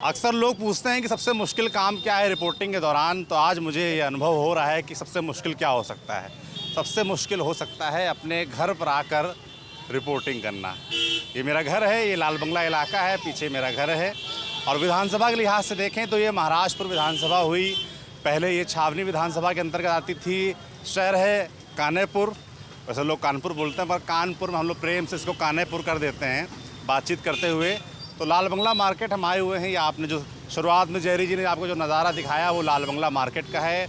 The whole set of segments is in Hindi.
अक्सर लोग पूछते हैं कि सबसे मुश्किल काम क्या है रिपोर्टिंग के दौरान, तो आज मुझे ये अनुभव हो रहा है कि सबसे मुश्किल क्या हो सकता है। सबसे मुश्किल हो सकता है अपने घर पर आकर रिपोर्टिंग करना। ये मेरा घर है, ये लाल बंगला इलाका है, पीछे मेरा घर है। और विधानसभा के लिहाज से देखें तो ये महाराजपुर विधानसभा हुई। पहले ये छावनी विधानसभा के अंतर्गत आती थी। शहर है कानेपुर, वैसे लोग कानपुर बोलते हैं पर कानपुर में हम लोग प्रेम से इसको कानेपुर कर देते हैं बातचीत करते हुए। तो लाल बंगला मार्केट हम आए हुए हैं। ये आपने जो शुरुआत में जयरी जी ने आपको जो नज़ारा दिखाया वो लाल बंगला मार्केट का है।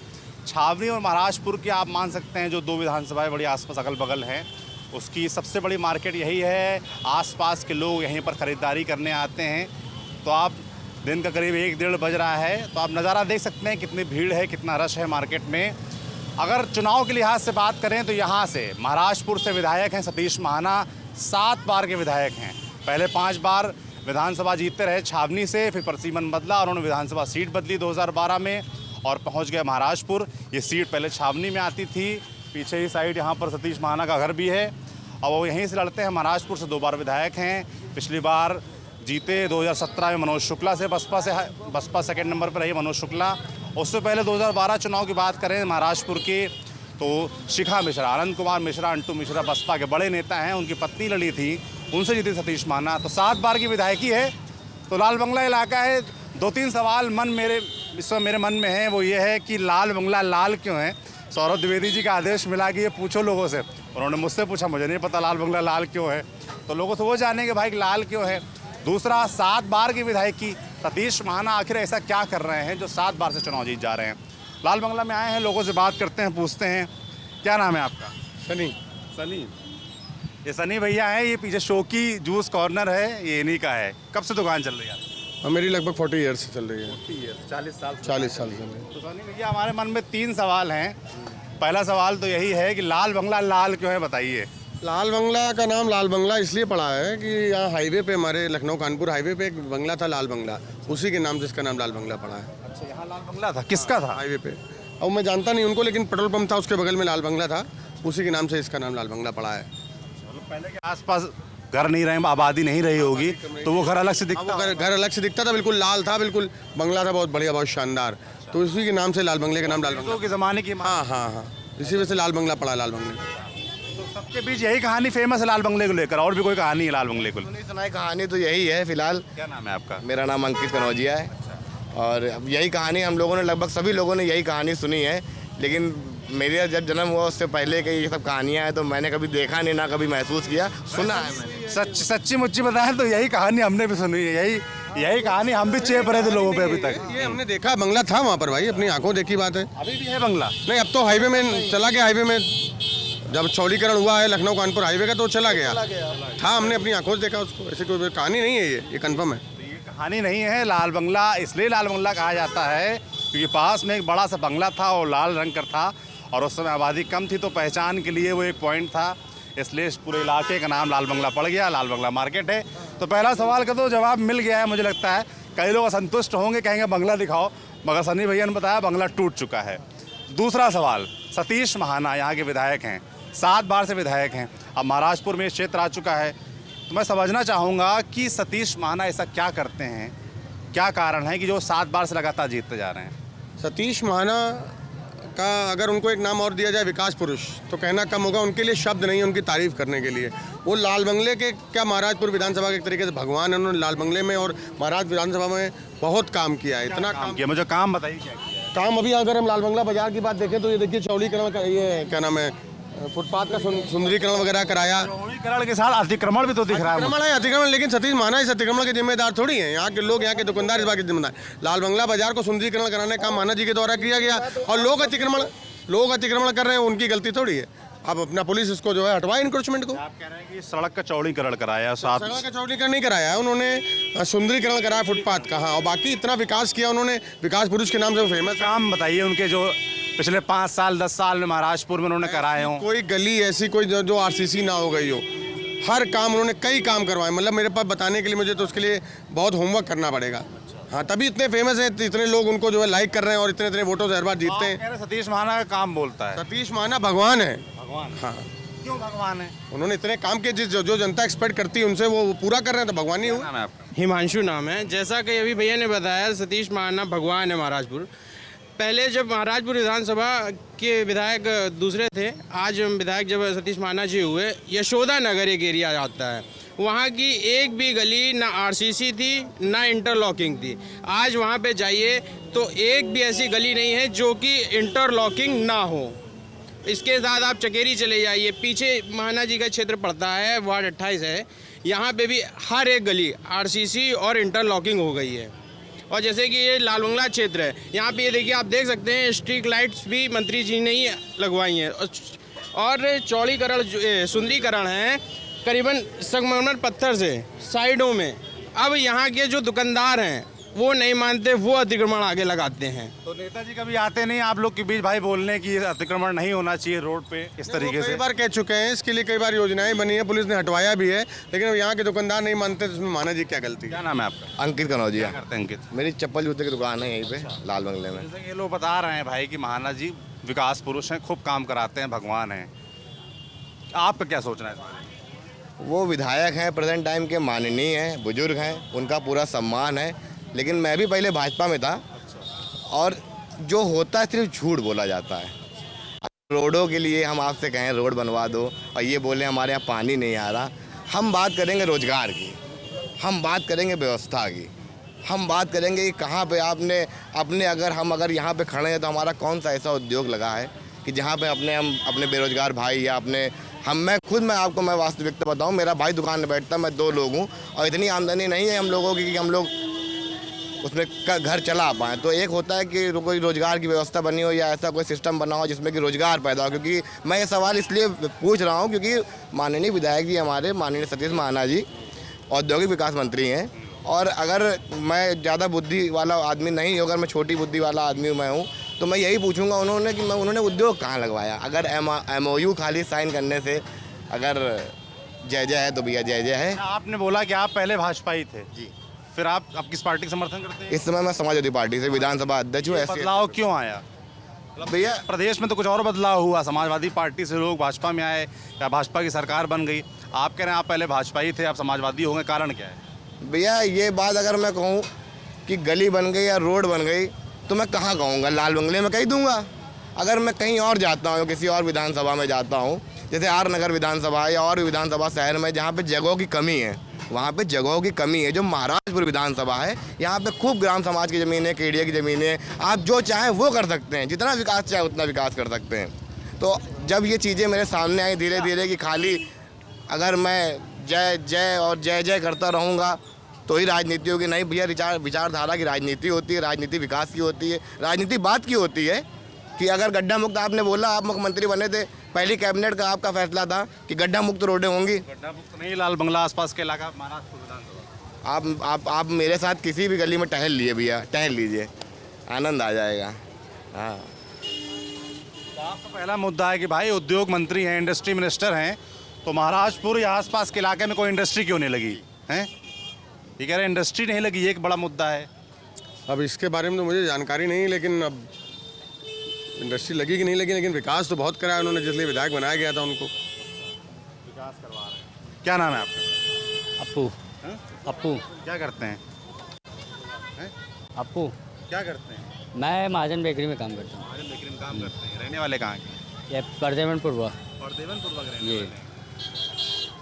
छावनी और महाराजपुर की आप मान सकते हैं जो दो विधानसभाएं बड़ी आसपास अगल बगल हैं, उसकी सबसे बड़ी मार्केट यही है। आसपास के लोग यहीं पर ख़रीदारी करने आते हैं। तो आप दिन का करीब 1-1:30 बज रहा है, तो आप नज़ारा देख सकते हैं कितनी भीड़ है, कितना रश है मार्केट में। अगर चुनाव के लिहाज से बात करें तो यहाँ से महाराजपुर से विधायक हैं सतीश महाना, 7 बार के विधायक हैं। पहले 5 बार विधानसभा जीतते रहे छावनी से, फिर प्रसीमन बदला और उन्होंने विधानसभा सीट बदली 2012 में और पहुंच गए महाराजपुर। ये सीट पहले छावनी में आती थी। पीछे ही साइड यहाँ पर सतीश महाना का घर भी है और वो यहीं से लड़ते हैं। महाराजपुर से 2 बार विधायक हैं। पिछली बार जीते 2017 में मनोज शुक्ला से, बसपा सेकंड नंबर पर रही मनोज शुक्ला। उससे पहले 2012 चुनाव की बात करें महाराजपुर के तो शिखा मिश्रा, आनंद कुमार मिश्रा, अंटू मिश्रा बसपा के बड़े नेता हैं, उनकी पत्नी लड़ी थी, उनसे जीते सतीश महाना। तो 7 बार की विधायकी है। तो लाल बंगला इलाका है। 2-3 सवाल इस समय मेरे मन में है, वो ये है कि लाल बंगला लाल क्यों है। सौरभ द्विवेदी जी का आदेश मिला कि ये पूछो लोगों से, उन्होंने मुझसे पूछा, मुझे नहीं पता लाल बंगला लाल क्यों है। तो लोगों से वो जानेंगे भाई लाल क्यों है। दूसरा, 7 बार की विधायकी सतीश महाना आखिर ऐसा क्या कर रहे हैं जो 7 बार से चुनाव जीत जा रहे हैं। लाल बंगला में आए हैं, लोगों से बात करते हैं, पूछते हैं। क्या नाम है आपका? सनी। ये सनी भैया हैं। ये पीछे शोकी जूस कॉर्नर है, ये इन्हीं का है। कब से दुकान चल रही है? मेरी लगभग 40 ईयर्स से चल रही है। 40 साल से 40 साल से। तो सनी भैया, हमारे मन में 3 सवाल हैं। पहला सवाल तो यही है कि लाल बंगला लाल क्यों है, बताइए। लाल बंगला का नाम लाल बंगला इसलिए पड़ा है कि यहाँ हाईवे पे, हमारे लखनऊ कानपुर हाईवे पे एक बंगला था लाल बंगला, उसी के नाम से इसका नाम लाल बंगला पड़ा है। अच्छा, यहाँ लाल बंगला था? किसका था? हाईवे पे। अब मैं जानता नहीं उनको, लेकिन पेट्रोल पंप था उसके बगल में लाल बंगला था, उसी के नाम से इसका नाम लाल बंगला पड़ा है। पहले के आसपास घर नहीं रहे, आबादी नहीं रही होगी, तो वो घर अलग से दिखता? घर अलग से दिखता था, बिल्कुल लाल था, बिल्कुल बंगला था, बहुत बढ़िया, बहुत शानदार। तो उसी के नाम से लाल बंगले का नाम लाल बंगला के ज़माने की। हाँ, इसी वजह से लाल बंगला पड़ा लाल बंगले। तो सबके बीच यही कहानी फेमस है लाल बंगले को लेकर, और भी कोई कहानी है लाल बंगले को? नहीं सुनाई कहानी तो यही है फिलहाल। क्या नाम है आपका? मेरा नाम अंकित कनौजिया है। और अब यही कहानी हम लोगों ने, लगभग सभी लोगों ने यही कहानी सुनी है, लेकिन मेरा जब जन्म हुआ उससे पहले की ये सब कहानियाँ हैं, तो मैंने कभी देखा नहीं, ना कभी महसूस किया, सुना है मैंने। सच्ची मुच्ची बताएं तो यही कहानी हमने भी सुनी है। यही कहानी हम भी चेप रहे थे लोगों पे अभी तक। ये हमने देखा, बंगला था वहाँ पर भाई, अपनी आंखों देखी बात है। अभी भी है बंगला? नहीं, अब तो हाईवे में चला गया। हाईवे में जब चौड़ीकरण हुआ है लखनऊ कानपुर हाईवे का, तो चला गया था, हमने अपनी आंखों से देखा उसको। ऐसी कोई कहानी नहीं है, ये कंफर्म है। ये कहानी नहीं है। लाल बंगला इसलिए लाल बंगला कहा जाता है क्योंकि पास में एक बड़ा सा बंगला था और लाल रंग का था, और उस समय आबादी कम थी, तो पहचान के लिए वो एक पॉइंट था, इसलिए इस पूरे इलाके का नाम लाल बंगला पड़ गया। लाल बंगला मार्केट है। तो पहला सवाल का तो जवाब मिल गया है मुझे लगता है। कई लोग असंतुष्ट होंगे, कहेंगे बंगला दिखाओ, मगर सनी भैया ने बताया बंगला टूट चुका है। दूसरा सवाल, सतीश महाना यहाँ के विधायक हैं, 7 बार से विधायक हैं, अब महाराजपुर में क्षेत्र आ चुका है। तो मैं समझना चाहूँगा कि सतीश महाना ऐसा क्या करते हैं, क्या कारण है कि जो 7 बार से लगातार जीतते जा रहे हैं? सतीश महाना का अगर उनको एक नाम और दिया जाए विकास पुरुष, तो कहना कम होगा। उनके लिए शब्द नहीं है उनकी तारीफ करने के लिए। वो लाल बंगले के क्या, महाराजपुर विधानसभा के एक तरीके से भगवान है। उन्होंने लाल बंगले में और महाराज विधानसभा में बहुत काम किया है। इतना काम किया, मुझे काम बताइए क्या किया? काम अभी अगर हम लाल बंगला बाजार की बात देखें तो ये देखिए चौड़ीकरण का, ये क्या नाम है, फुटपाथ का सुंदरीकरण वगैरह कराया। सुंदरीकरण के साथ अतिक्रमण भी तो दिख रहा है। अतिक्रमण, लेकिन सतीश महाना इस अतिक्रमण के जिम्मेदार थोड़ी हैं। यहाँ के लोग, यहाँ के दुकानदार इस बात के जिम्मेदार। लाल बंगला बाजार को सुंदरीकरण कराने का महाना जी के द्वारा किया गया, और लोग अतिक्रमण कर रहे हैं, उनकी गलती थोड़ी है। अब अपना पुलिस इसको जो है हटवाए इंक्रोचमेंट को। आप कह रहे हैं कि सड़क का चौड़ीकरण कराया, साथ सड़क का चौड़ीकरण नहीं कराया उन्होंने, सुंदरीकरण कराया फुटपाथ का। हाँ, और बाकी इतना विकास किया उन्होंने, विकास पुरुष के नाम से फेमस। काम बताइए उनके जो पिछले 5 साल 10 साल में महाराजपुर में उन्होंने कराए हों। कोई गली ऐसी कोई जो आरसीसी ना हो गई हो, हर काम उन्होंने कई काम करवाए। मतलब मेरे पास बताने के लिए मुझे तो उसके लिए बहुत होमवर्क करना पड़ेगा। हाँ, तभी इतने फेमस है, इतने लोग उनको जो है लाइक कर रहे हैं और इतने वोटों से हर बार जीतते हैं। सतीश महाना का काम बोलता है। सतीश महाना भगवान है। भगवान? हाँ। क्यों भगवान है? उन्होंने इतने काम किए जो जनता एक्सपेक्ट करती है उनसे वो पूरा कर रहे हैं, तो भगवान ही हुए। नाम है आपका? हिमांशु नाम है। जैसा कि अभी भैया ने बताया, सतीश महाना भगवान है महाराजपुर। पहले जब महाराजपुर विधानसभा के विधायक दूसरे थे, आज विधायक जब सतीश महाना जी हुए, यशोदा नगर एक एरिया आता है, वहाँ की एक भी गली ना आरसीसी थी ना इंटरलॉकिंग थी। आज वहाँ पे जाइए तो एक भी ऐसी गली नहीं है जो कि इंटरलॉकिंग ना हो। इसके साथ आप चकेरी चले जाइए, पीछे महाना जी का क्षेत्र पड़ता है, वार्ड 28 है, यहाँ पे भी हर एक गली आरसीसी और इंटरलॉकिंग हो गई है। और जैसे कि ये लाल बंगला क्षेत्र है, यहाँ पे ये देखिए, आप देख सकते हैं स्ट्रीट लाइट्स भी मंत्री जी ने ही लगवाई हैं। और चौड़ीकरण सुंदरीकरण है करीबन संगमरमर पत्थर से साइडों में। अब यहाँ के जो दुकानदार हैं वो नहीं मानते, वो अतिक्रमण आगे लगाते हैं। तो नेताजी कभी आते नहीं आप लोग के बीच भाई बोलने की अतिक्रमण नहीं होना चाहिए रोड पे इस तरीके से? कई बार कह चुके हैं, इसके लिए कई बार योजनाएं बनी है, पुलिस ने हटवाया भी है, लेकिन अब यहाँ के दुकानदार नहीं मानते, तो उसमें माना जी क्या गलती है? क्या नाम है आपका? अंकित कनौजिया। क्या करते हैं अंकित? मेरी चप्पल जूते की दुकान है यहीं पे लाल बंगले में। जैसे ये लोग बता रहे हैं भाई कि महाना जी विकास पुरुष हैं, खूब काम कराते हैं, भगवान हैं, आपका क्या सोचना है इस बारे में? वो विधायक हैं, प्रेजेंट टाइम के माननीय हैं, बुजुर्ग हैं, उनका पूरा सम्मान है। लेकिन मैं भी पहले भाजपा में था, और जो होता है सिर्फ झूठ बोला जाता है। रोडों के लिए हम आपसे कहें रोड बनवा दो और ये बोले हमारे यहाँ पानी नहीं आ रहा। हम बात करेंगे रोजगार की, हम बात करेंगे व्यवस्था की, हम बात करेंगे कि कहाँ पे आपने हम अगर यहाँ पे खड़े हैं तो हमारा कौन सा ऐसा उद्योग लगा है कि जहाँ पे हम अपने बेरोजगार भाई या मैं आपको वास्तविकता बताऊँ, मेरा भाई दुकान में बैठता है, मैं 2 लोग हूँ और इतनी आमदनी नहीं है हम लोगों की कि हम लोग उसमें घर चला पाएँ। तो एक होता है कि कोई रोज़गार की व्यवस्था बनी हो या ऐसा कोई सिस्टम बना हो जिसमें कि रोज़गार पैदा हो। क्योंकि मैं ये सवाल इसलिए पूछ रहा हूँ क्योंकि माननीय विधायक जी हमारे माननीय सतीश महाना जी औद्योगिक विकास मंत्री हैं, और अगर मैं ज़्यादा बुद्धि वाला आदमी नहीं हूँ, अगर मैं छोटी बुद्धि वाला आदमी मैं हूँ, तो मैं यही पूछूंगा उन्होंने उद्योग कहाँ लगवाया। अगर MOU खाली साइन करने से अगर जय जय है तो भैया जय जय है। आपने बोला कि आप पहले भाजपाई थे जी, फिर आप किस पार्टी का समर्थन करते हैं? इस समय मैं समाजवादी पार्टी से विधानसभा अध्यक्ष हूँ। ऐसे बदलाव क्यों आया भैया, प्रदेश में? तो कुछ और बदलाव हुआ, समाजवादी पार्टी से लोग भाजपा में आए या भाजपा की सरकार बन गई। आप कह रहे हैं आप पहले भाजपाई थे, आप समाजवादी हो गए, कारण क्या है? भैया ये बात अगर मैं कहूँ कि गली बन गई या रोड बन गई तो मैं कहाँ कहूँगा? लाल बंगले में कह दूँगा। अगर मैं कहीं और जाता हूँ, किसी और विधानसभा में जाता हूँ, जैसे आर नगर विधानसभा या और विधानसभा शहर में जहाँ पे जगहों की कमी है, वहाँ पे जगहों की कमी है। जो महाराजपुर विधानसभा है, यहाँ पे खूब ग्राम समाज की ज़मीन है, केडिया की ज़मीन है, आप जो चाहें वो कर सकते हैं, जितना विकास चाहे उतना विकास कर सकते हैं। तो जब ये चीज़ें मेरे सामने आई धीरे धीरे कि खाली अगर मैं जय जय और जय जय करता रहूँगा तो ही राजनीति होगी, नहीं भैया, विचारधारा की राजनीति होती है, राजनीति विकास की होती है। राजनीति बात की होती है कि अगर गड्ढा मुक्त, आपने बोला आप मुख्यमंत्री बने थे, पहली कैबिनेट का आपका फैसला था कि गड्ढा मुक्त रोडें होंगी। गड्ढा मुक्त नहीं, लाल बंगला आसपास के इलाका महाराजपुर विधानसभा। आप मेरे साथ किसी भी गली में टहल लिए भैया, टहल लीजिए, आनंद आ जाएगा। हाँ, तो आपका पहला मुद्दा है कि भाई उद्योग मंत्री हैं, इंडस्ट्री मिनिस्टर हैं, तो महाराजपुर या आसपास के इलाके में कोई इंडस्ट्री क्यों नहीं लगी हैं? ये कह रहे हैं इंडस्ट्री नहीं लगी, ये एक बड़ा मुद्दा है। अब इसके बारे में तो मुझे जानकारी नहीं, लेकिन अब इंडस्ट्री लगी कि नहीं लगी, लेकिन विकास तो बहुत कराया उन्होंने, जिसलिए विधायक बनाया गया था उनको। विकास करवा रहे हैं। क्या नाम है आपका? अपू। अपू। क्या करते हैं? अपू। क्या करते हैं? मैं महाजन बेकरी में काम करता हूँ। महाजन बेकरी में काम करते हैं। रहने वाले कहाँ के? ये परदेवनपुर हुआ। परदेवनपुर का रहने ये वाले।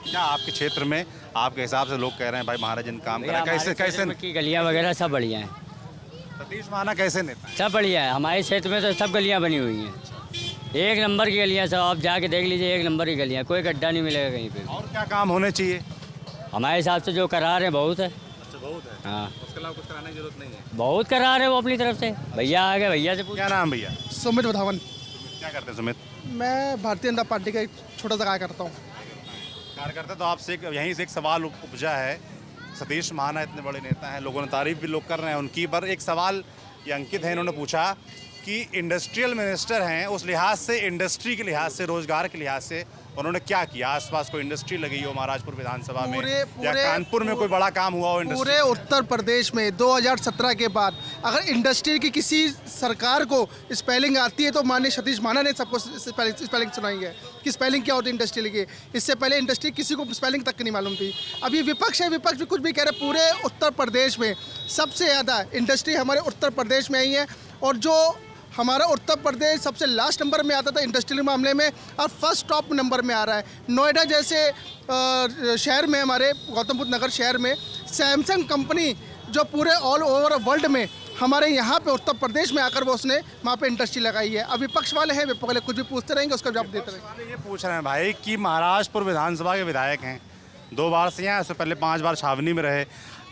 क्या आपके क्षेत्र में आपके हिसाब से लोग कह रहे हैं भाई महाराजन काम कर रहे हैं, कैसे की गलियाँ वगैरह सब बढ़िया हैं, सतीश महाना कैसे नेता है? सब बढ़िया है। हमारे क्षेत्र में तो सब गलियाँ बनी हुई हैं, एक नंबर की गलियाँ सब। आप जाके देख लीजिए, एक नंबर की गलियाँ, कोई गड्ढा नहीं मिलेगा कहीं पे। और क्या काम होने चाहिए? हमारे हिसाब से जो करा रहे हैं बहुत है। अच्छा, बहुत है। हाँ, उसके अलावा कुछ कराने की जरूरत नहीं है। बहुत करा रहे हैं वो अपनी तरफ से। भैया आ गए, भैया से पूछ। क्या नाम भैया? सुमित वधावन। क्या करते हैं सुमित? मैं भारतीय जनता पार्टी का एक छोटा सा कार्य करता हूँ। कार्यकर्ता। तो आपसे यहीं से एक सवाल उपजा है, सतीश महाना इतने बड़े नेता हैं, लोगों ने तारीफ भी लोग कर रहे हैं उनकी, पर एक सवाल ये अंकित है, इन्होंने पूछा कि इंडस्ट्रियल मिनिस्टर हैं, उस लिहाज से, इंडस्ट्री के लिहाज से, रोजगार के लिहाज से उन्होंने क्या किया? आसपास कोई इंडस्ट्री लगी हो महाराजपुर विधानसभा में, या पूरे- कानपुर में कोई बड़ा काम हुआ हो इंडस्ट्री? पूरे उत्तर प्रदेश में 2017 के बाद अगर इंडस्ट्री की किसी सरकार को स्पेलिंग आती है तो माननीय सतीश महाना ने सबको स्पेलिंग सुनाई है कि स्पेलिंग क्या होती है इंडस्ट्री की। इससे पहले इंडस्ट्री किसी को स्पेलिंग तक नहीं मालूम थी। अभी विपक्ष है, विपक्ष भी कुछ भी कह रहे। पूरे उत्तर प्रदेश में सबसे ज़्यादा इंडस्ट्री हमारे उत्तर प्रदेश में आई है, और जो हमारा उत्तर प्रदेश सबसे लास्ट नंबर में आता था इंडस्ट्रियल मामले में, और फर्स्ट टॉप नंबर में आ रहा है। नोएडा जैसे शहर में, हमारे गौतम बुद्ध नगर शहर में सैमसंग कंपनी जो पूरे ऑल ओवर वर्ल्ड में हमारे यहाँ पे उत्तर प्रदेश में आकर वो उसने वहाँ पे इंडस्ट्री लगाई है। अब विपक्ष वाले हैं, विपक्ष वाले कुछ भी पूछते रहेंगे, उसका जवाब देते रहेंगे। ये पूछ रहे हैं भाई कि महाराजपुर विधानसभा के विधायक हैं, 2 बार से यहाँ, उससे पहले 5 बार छावनी में रहे।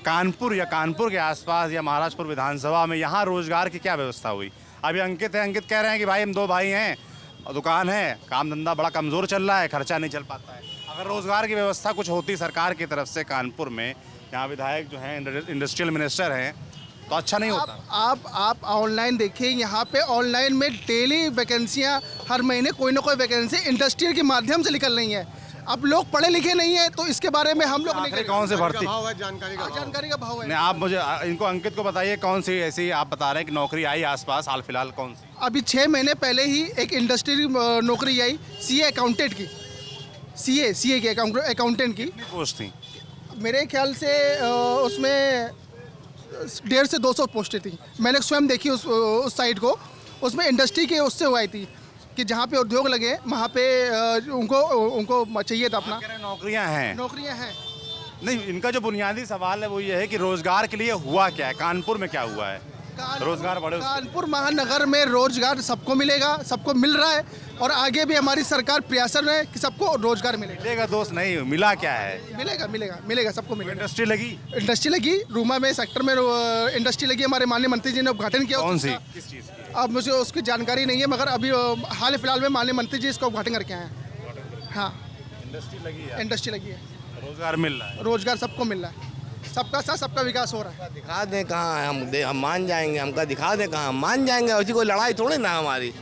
कानपुर या कानपुर के आसपास या महाराजपुर विधानसभा में यहाँ रोजगार की क्या व्यवस्था हुई? अभी अंकित है, अंकित कह रहे हैं कि भाई हम 2 भाई हैं और दुकान है, काम धंधा बड़ा कमज़ोर चल रहा है, खर्चा नहीं चल पाता है। अगर रोज़गार की व्यवस्था कुछ होती सरकार की तरफ से कानपुर में, यहाँ विधायक जो हैं इंडस्ट्रियल मिनिस्टर हैं, तो अच्छा नहीं होता। आप ऑनलाइन देखिए, यहाँ पे ऑनलाइन में डेली वैकेंसियाँ, हर महीने कोई ना कोई वैकेंसी इंडस्ट्री के माध्यम से निकल रही है। अब लोग पढ़े लिखे नहीं है तो इसके बारे में हम लोग नहीं आखिर कौन से भर्ती? भाव है, जानकारी का जानकारी का भाव है। नहीं, आप मुझे इनको अंकित को बताइए कौन सी ऐसी आप बता रहे हैं कि नौकरी आई आसपास हाल फिलहाल, कौन सी? अभी 6 महीने पहले ही एक इंडस्ट्री नौकरी आई सीए अकाउंटेंट की, सीए के अकाउंटेंट की कितनी पोस्ट थी? मेरे ख्याल से उसमें 150 से 200 पोस्टें थी। मैंने स्वयं देखी उस साइट को, उसमें इंडस्ट्री के उससे हुई थी कि जहाँ पे उद्योग लगे वहाँ पे उनको चाहिए था अपना। नौकरियां हैं, नौकरियाँ हैं। नहीं, इनका जो बुनियादी सवाल है वो ये है कि रोजगार के लिए हुआ क्या है, कानपुर में क्या हुआ है? रोजगार बढ़े उसके? कानपुर महानगर में रोजगार सबको मिलेगा, सबको मिल रहा है, और आगे भी हमारी सरकार प्रयासरत है कि सबको रोजगार मिलेगा। मिलेगा दोस्त, नहीं मिला क्या है? मिलेगा मिलेगा मिलेगा, सबको मिलेगा। इंडस्ट्री लगी? इंडस्ट्री लगी, रूमा में सेक्टर में इंडस्ट्री लगी, हमारे माननीय मंत्री जी ने उद्घाटन किया। कौन सी? उसका- किस चीज़ की? अब मुझे उसकी जानकारी नहीं है, मगर अभी हाल फिलहाल में माननीय मंत्री जी इसका उद्घाटन करके आए हैं। हाँ, इंडस्ट्री लगी है, इंडस्ट्री लगी है, रोजगार मिल रहा है। रोजगार सबको मिल रहा है, सबका साथ सबका विकास हो रहा है। दिखा दें कहाँ है, हम मान जाएंगे, हमका दिखा दें कहाँ हम मान जाएंगे। ऐसी कोई लड़ाई थोड़ी ना हमारी।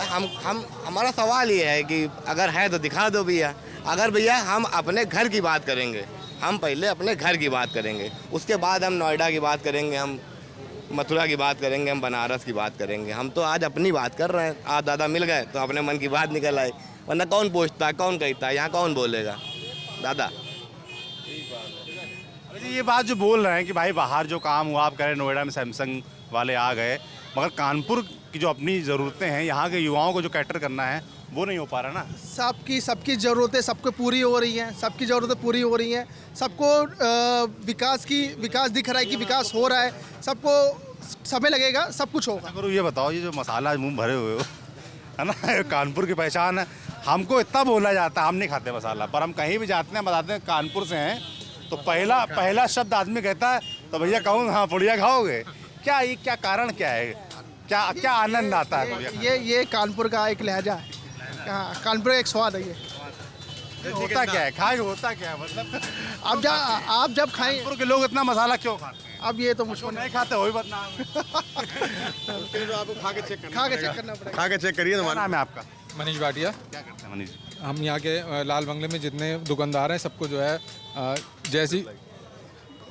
हम हमारा सवाल ये है कि अगर है तो दिखा दो भैया। अगर भैया हम अपने घर की बात करेंगे, हम पहले अपने घर की बात करेंगे, उसके बाद हम नोएडा की बात करेंगे, हम मथुरा की बात करेंगे, हम बनारस की बात करेंगे। हम तो आज अपनी बात कर रहे हैं। आप दादा मिल गए तो अपने मन की बात निकल आई, वरना कौन पूछता है, कौन कहता है, यहाँ कौन बोलेगा दादा? ये बात जो बोल रहे हैं कि भाई बाहर जो काम हुआ, आप कह रहे हैं नोएडा में सैमसंग वाले आ गए, मगर कानपुर की जो अपनी ज़रूरतें हैं, यहाँ के युवाओं को जो कैटर करना है वो नहीं हो पा रहा ना। सबकी ज़रूरतें सबको पूरी हो रही हैं, सबकी ज़रूरतें पूरी हो रही हैं, सबको विकास दिख रहा है कि विकास हो रहा है, सबको समय लगेगा, सब कुछ होगा। गुरु ये बताओ, ये जो मसाला मुंह भरे हुए हो है ना, कानपुर की पहचान है। हमको इतना बोला जाता है, हम नहीं खाते मसाला, पर हम कहीं भी जाते हैं बताते हैं कानपुर से हैं, तो पहला शब्द आदमी कहता है तो भैया कहूँ हाँ पुड़िया खाओगे क्या? ये क्या कारण क्या है, क्या आनंद आता है पुड़िया? ये कानपुर का एक लहजा है। हाँ, कानपुर का एक स्वाद है ये। होता क्या है, खाए होता क्या है, मतलब आप जब खाएं, कानपुर के लोग इतना मसाला क्यों खाते हैं? अब ये तो मुझको नहीं खाते, वही बदनाम है। आपको खा के चेक खा के चेक करना पड़ेगा। खा के चेक करिए क्या तुम्हारा। नाम है आपका? मनीष भाटिया। क्या करते हैं मनीष जी? हम यहाँ के लाल बंगले में जितने दुकानदार हैं सबको जो है जैसी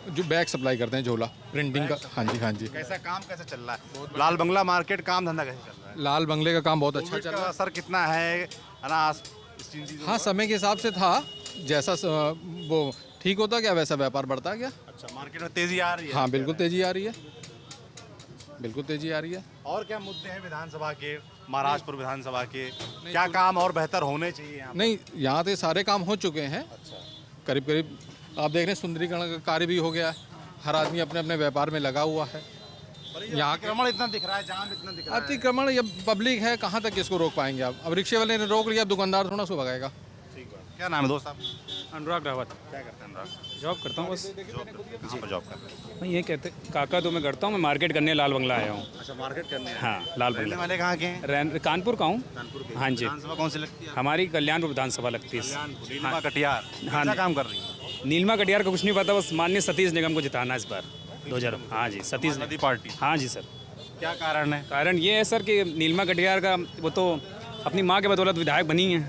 जो बैग सप्लाई करते हैं, झोला प्रिंटिंग का। हाँ जी, हाँ जी। कैसा काम कैसे चल रहा है लाल बंगला मार्केट, काम धंधा कैसे चल रहा है? लाल बंगले का काम बहुत अच्छा कोविड चल का रहा है। असर कितना है अनाज इस चीज़? हाँ, समय के हिसाब से था, जैसा वो ठीक होता गया वैसा व्यापार बढ़ता गया। अच्छा, मार्केट में तेजी आ रही है? हाँ, बिल्कुल तेजी आ रही है, बिल्कुल तेजी आ रही है। और क्या मुद्दे हैं विधानसभा के, महाराजपुर विधानसभा के? क्या काम और बेहतर होने चाहिए यहाँ पे? नहीं, यहाँ पे सारे काम हो चुके हैं करीब करीब। आप देख रहे हैं सुंदरीकरण का कार्य भी हो गया है, हर आदमी अपने अपने व्यापार में लगा हुआ है। यहाँ के अतिक्रमण इतना दिख रहा है, जाम इतना दिख रहा है। अतिक्रमण, ये पब्लिक है, कहाँ तक इसको रोक पाएंगे आप? अब रिक्शे वाले ने रोक लिया, अब दुकानदार थोड़ा सा भगाएगा। ठीक है। क्या नाम है दोस्त आप? अनुराग रावत। क्या करते हैं अनुराग? जॉब करता हूँ बस। कहाँ पर जॉब कर रहे हैं? मैं ये कहते काका तो मैं करता हूँ, मैं मार्केट करने लाल बंगला आया हूँ। अच्छा, मार्केट करने हैं। हाँ, लाल रहने बंगला। वाले कहाँ के हैं? कानपुर का हूँ। कानपुर के। हाँ जी। विधानसभा कौन सी लगती है? हमारी कल्याणपुर विधानसभा लगती है। नीलिमा कटियार। हाँ क्या जी। काम कर रही है? नीलमा कटियार का कुछ नहीं पता, बस माननीय सतीश निगम को जिताना इस बार 2000। हाँ जी, सतीश नदी पार्टी। हाँ जी सर। क्या कारण है? कारण ये है सर कि नीलमा कटियार का वो तो अपनी माँ के बदौलत विधायक बनी है,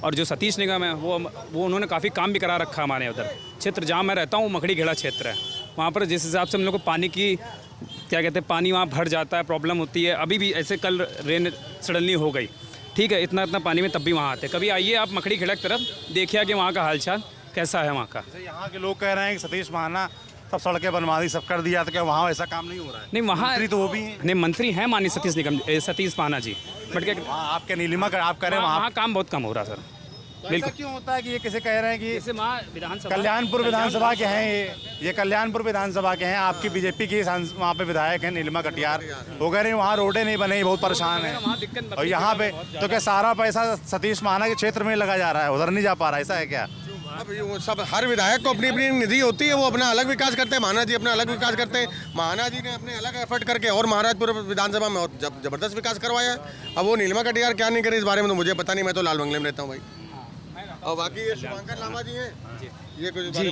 और जो सतीश निगम है वो उन्होंने काफ़ी काम भी करा रखा है हमारे उधर क्षेत्र जहाँ मैं रहता हूँ, मखड़ी घेड़ा क्षेत्र है। वहाँ पर जिस हिसाब से हम लोग को पानी की क्या कहते हैं, पानी वहाँ भर जाता है, प्रॉब्लम होती है। अभी भी ऐसे कल रेन सडनली हो गई, ठीक है, इतना पानी में तब भी वहाँ आते। कभी आइए आप मखड़ी घेड़ा की तरफ, देखिए कि वहाँ का हालचाल कैसा है वहाँ का। यहाँ के लोग कह रहे हैं कि सतीश महाना सब सड़कें बनवा दी, सब कर दिया, तो क्या वहाँ ऐसा काम नहीं हो रहा है? नहीं, वहाँ मंत्री तो वो भी हैं। नहीं, मंत्री हैं माननीय सतीश महाना जी, बट क्या वहाँ आपके नीलिमा का आप करें वहाँ वहाँ काम बहुत कम हो रहा सर। बिल्कुल। क्यों होता है कि ये किसे कह रहे हैं कि जैसे वहाँ विधानसभा कल्याणपुर विधानसभा के हैं, ये कल्याणपुर विधानसभा के हैं, आपकी बीजेपी की वहाँ पे विधायक हैं नीलिमा कटियार, वो कह रहे हैं वहाँ रोडें नहीं बनी, बहुत परेशान है। और यहाँ पे तो क्या सारा पैसा सतीश महाना के क्षेत्र में लगा जा रहा है, उधर नहीं जा पा रहा, ऐसा है क्या? अब ये वो सब हर विधायक को अपनी अपनी निधि होती है, वो अपना अलग विकास करते हैं, महाना जी अपना अलग विकास करते हैं। महाना जी ने अपने अलग एफर्ट करके और महाराजपुर विधानसभा में और जबरदस्त विकास करवाया है। अब वो नीलिमा कटियार क्या नहीं करे इस बारे में तो मुझे पता नहीं, मैं तो लाल बंगले में रहता हूँ भाई। और बाकी ये शुभांकर लांबा जी हैं, ये कुछ जी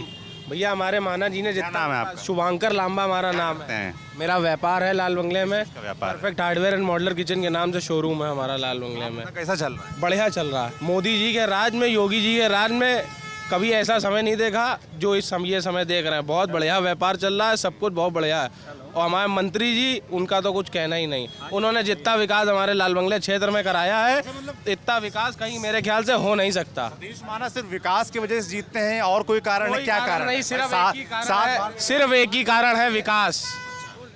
भैया हमारे माना जी ने क्या नाम है आपका? शुभांकर लांबा हमारा नाम है। मेरा व्यापार है लाल बंगले में, व्यापार? Perfect hardware and modeller kitchen के नाम से शोरूम है हमारा लाल बंगले में। कैसा चल रहा है? बढ़िया चल रहा है। मोदी जी के राज में, योगी जी के राज में कभी ऐसा समय नहीं देखा जो इस ये समय देख रहे हैं। बहुत बढ़िया व्यापार चल रहा है, सब कुछ बहुत बढ़िया है। और हमारे मंत्री जी, उनका तो कुछ कहना ही नहीं। उन्होंने जितना विकास हमारे लाल बंगले क्षेत्र में कराया है, इतना विकास कहीं मेरे ख्याल से हो नहीं सकता। सतीश महाना सिर्फ विकास की वजह से जीतते हैं और कोई कारण है? क्या कारण नहीं, है? सिर्फ एक ही कारण है, सिर्फ एक ही कारण है, विकास।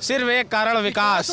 सिर्फ एक कारण विकास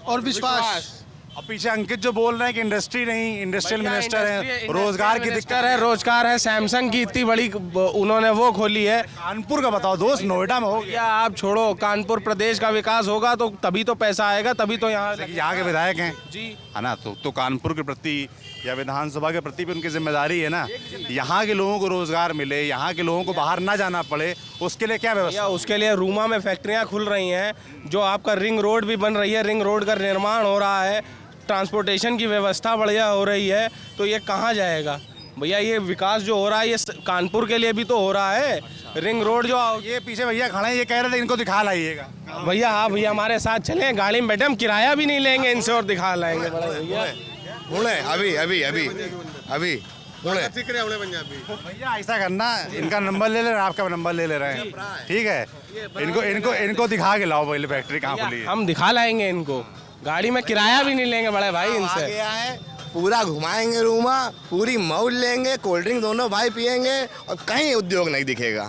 और विश्वास। और पीछे अंकित जो बोल रहे हैं कि इंडस्ट्री नहीं, इंडस्ट्रियल मिनिस्टर है, रोजगार की दिक्कत है, रोजगार है। सैमसंग की इतनी बड़ी उन्होंने वो खोली है। कानपुर का बताओ दोस्त, नोएडा में हो गया। या आप छोड़ो, कानपुर प्रदेश का विकास होगा तो तभी तो पैसा आएगा, तभी तो यहाँ यहाँ के विधायक हैं जी, है ना, तो कानपुर के प्रति या विधानसभा के प्रति भी उनकी जिम्मेदारी है ना, यहाँ के लोगों को रोजगार मिले, यहाँ के लोगों को बाहर ना जाना पड़े, उसके लिए क्या व्यवस्था? या उसके लिए रूमा में फैक्ट्रियाँ खुल रही हैं, जो आपका रिंग रोड भी बन रही है, रिंग रोड का निर्माण हो रहा है, ट्रांसपोर्टेशन की व्यवस्था बढ़िया हो रही है। तो ये कहाँ जाएगा भैया? ये विकास जो हो रहा है ये कानपुर के लिए भी तो हो रहा है। रिंग रोड जो ये पीछे भैया खड़े हैं, ये कह रहे थे इनको दिखा लाइएगा। भैया हाँ भैया, हमारे साथ चलें, गाड़ी में बैठे, हम किराया भी नहीं लेंगे इनसे और दिखा लाएंगे। भैया अभी भैया ऐसा करना, इनका नंबर ले ले रहे हैं, आपका नंबर ले ले रहे हैं, ठीक है? इनको दिखा के लाओ पहले फैक्ट्री कहाँ खुली है। हम दिखा लाएंगे इनको, गाड़ी में किराया भी नहीं लेंगे बड़े भाई इनसे। गया है, पूरा घुमाएंगे रूमा, पूरी मौज लेंगे, कोल्ड ड्रिंक दोनों भाई पियेंगे और कहीं उद्योग नहीं दिखेगा।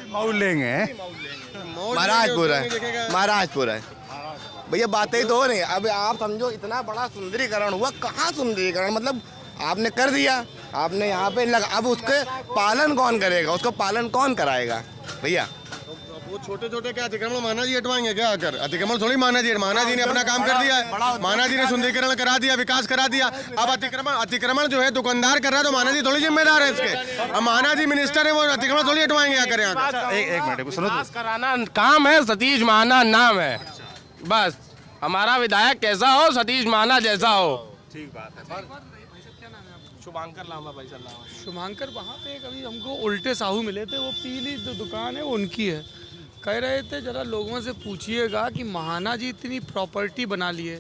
मौज लेंगे, महाराजपुर है भैया, बातें तो हो रही। अब आप समझो, इतना बड़ा सुंदरीकरण हुआ, कहाँ सुंदरीकरण, मतलब आपने कर दिया, आपने यहाँ पे लगा, अब उसके पालन कौन करेगा, उसको पालन कौन कराएगा भैया? वो छोटे छोटे क्या अतिक्रमण माना जी हटवाएंगे क्या आकर? अतिक्रमण थोड़ी माना जी ने अपना काम कर दिया है। माना जी ने सुंदरीकरण करा दिया, विकास करा दिया। अब अतिक्रमण जो है दुकानदार कर रहा है, तो माना जी थोड़ी जिम्मेदार है इसके। अब माना जी मिनिस्टर है, वो अतिक्रमण थोड़ी हटवाएंगे आकर यहाँ। एक मिनट सुनो, विकास कराना काम है, सतीश महाना नाम है, बस। हमारा विधायक कैसा हो, सतीश महाना जैसा हो। ठीक बात है। शुभांकर लांबा भाई साहब। शुभांकर वहाँ पे एक अभी हमको उल्टे साहू मिले थे, वो पीली जो दुकान है वो उनकी है। कह रहे थे जरा लोगों से पूछिएगा कि महाना जी इतनी प्रॉपर्टी बना लिए,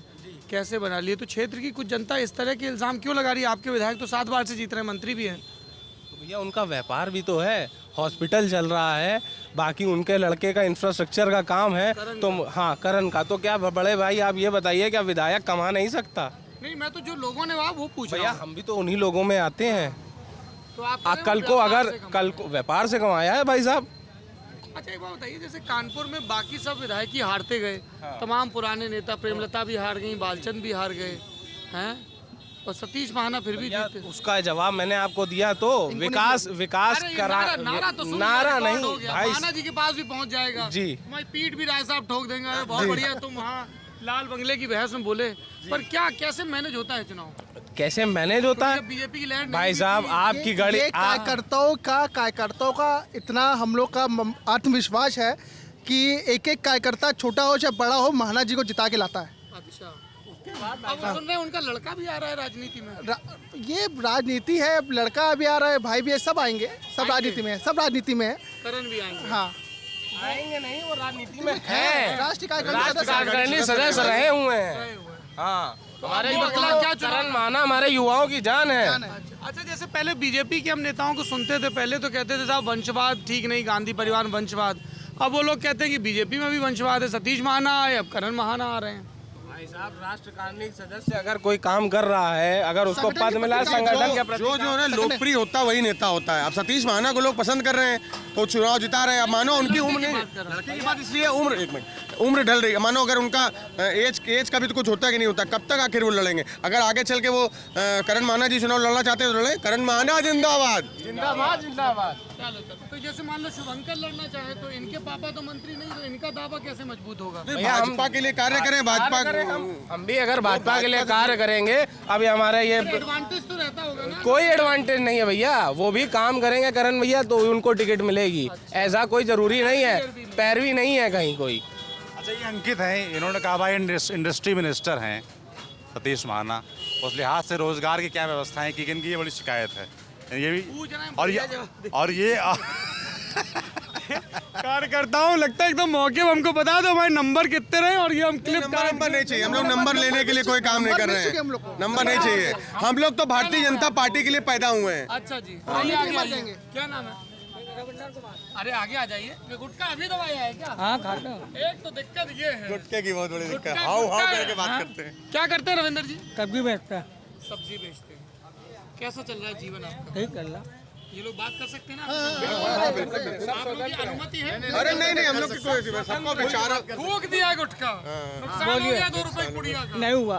कैसे बना लिए, तो क्षेत्र की कुछ जनता इस तरह के इल्ज़ाम क्यों लगा रही है? आपके विधायक तो 7 बार से जीत रहे हैं, मंत्री भी हैं। तो भैया उनका व्यापार भी तो है, हॉस्पिटल चल रहा है, बाकी उनके लड़के का इंफ्रास्ट्रक्चर का काम है। तो हाँ, करण का तो क्या बड़े भाई आप ये बताइए, क्या विधायक कमा नहीं सकता? नहीं, मैं तो जो लोगों ने वहाँ वो पूछ भैया, हम भी तो उन्हीं लोगों में आते हैं। तो आप कल को व्यापार से कमाया है भाई साहब। अच्छा एक बात बताइए, जैसे कानपुर में बाकी सब विधायक ही हारते गए, तमाम पुराने नेता, प्रेमलता भी हार गई, बालचंद भी हार गए हैं, और सतीश महाना फिर भी जीते। उसका जवाब मैंने आपको दिया, तो विकास करा, नारा नहीं भाई, महाना जी के पास भी पहुंच जाएगा जी। तुम्हारी पीठ भी राय साहब ठोक देंगे, अरे बहुत बढ़िया तुम वहाँ लाल बंगले की बहस में बोले। पर क्या कैसे मैनेज होता है चुनाव? कैसे मैनेज होता है बीजेपी की लैंड भाई साहब? आपकी गाड़ी कार्यकर्ताओं का इतना हम लोग का आत्मविश्वास है कि एक एक कार्यकर्ता छोटा हो चाहे बड़ा हो, महाना जी को जिता के लाता है। अच्छा, अब सुन रहे हैं उनका लड़का भी आ रहा है राजनीति में। ये राजनीति है, लड़का भी आ रहा है, भाई भी है, सब आएंगे, सब राजनीति में है, सब राजनीति में है। करण भी आएंगे। हाँ आएंगे नहीं, वो राजनीति में है, राष्ट्रीय कार्यकारिणी सदस्य रहे हुए हैं। हाँ, हमारे बतला क्या करण माना हमारे युवाओं की जान है। अच्छा, जैसे पहले बीजेपी के हम नेताओं को सुनते थे, पहले तो कहते थे साहब वंशवाद ठीक नहीं, गांधी परिवार वंशवाद। अब वो लोग कहते हैं कि बीजेपी में भी वंशवाद है, सतीश महाना आए, अब करण महाना आ रहे हैं। भाई साहब, राष्ट्र कानूनी सदस्य अगर कोई काम कर रहा है, अगर उसको पद मिला संगठन के प्रति, जो है लोकप्रिय होता है वही नेता होता है। अब सतीश महाना को लोग पसंद कर रहे हैं तो चुनाव जिता रहे हैं। अब मानो उनकी उम्र नहीं, लड़के की बात इसलिए उम्र ढल रही है। मानो अगर उनका एज का भी तो कुछ होता है कि नहीं होता, कब तक आखिर वो लड़ेंगे? अगर आगे चल के वो करण महाना जी चुनाव लड़ना चाहते हैं तो लड़े। करण महाना जिंदाबाद, जिंदाबाद जिंदाबाद। तो जैसे मान लो शुभंकर लड़ना चाहे तो इनके पापा तो मंत्री नहीं, तो इनका दावा कैसे मजबूत होगा? भाजपा के लिए कार्य करें, भाजपा हम भी अगर भाजपा के लिए कार्य करेंगे, अभी हमारे ये एडवांटेज तो रहता होगा ना। कोई एडवांटेज नहीं है भैया, वो भी काम करेंगे करण भैया तो उनको टिकट मिलेगी, ऐसा कोई जरूरी नहीं है, पैरवी नहीं है कहीं कोई। अच्छा, ये अंकित हैं, इन्होंने कहा भाई इंडस्ट्री मिनिस्टर हैं सतीश महाना, उस लिहाज से रोजगार की क्या व्यवस्था है, कि इनकी ये बड़ी शिकायत है। ये भी और ये कार्यकर्ताओं लगता है एकदम मौके पे हमको बता दो हमारे नंबर कितने रहे और ये हम क्लिप नंबर नहीं चाहिए। हम लोग नंबर लेने के लिए कोई काम नहीं कर रहे हैं, नंबर नहीं चाहिए। हम लोग तो भारतीय जनता पार्टी के लिए पैदा हुए हैं। अच्छा जी, आइए आगे आइए। क्या नाम है? अरे आगे आ जाइए। ये गुटखा अभी दबाया है क्या? हाँ, खाता हूँ। एक तो दिक्कत ये है, गुटखे की बहुत बड़ी दिक्कत है, हाउ करके बात करते हैं। क्या करते हैं रविंदर जी? कभी बेचता है, सब्जी बेचते हैं। कैसा चल रहा है जीवन आपका? ठीक कर ला। ये लोग बात कर सकते हैं ना? आप लोगों की अनुमति है? अरे नहीं, हम लोग की कोई सबको बेचारा फूक दिया गुटखा, नुकसान हो गया 2 रुपए पुड़िया का। नहीं हुआ।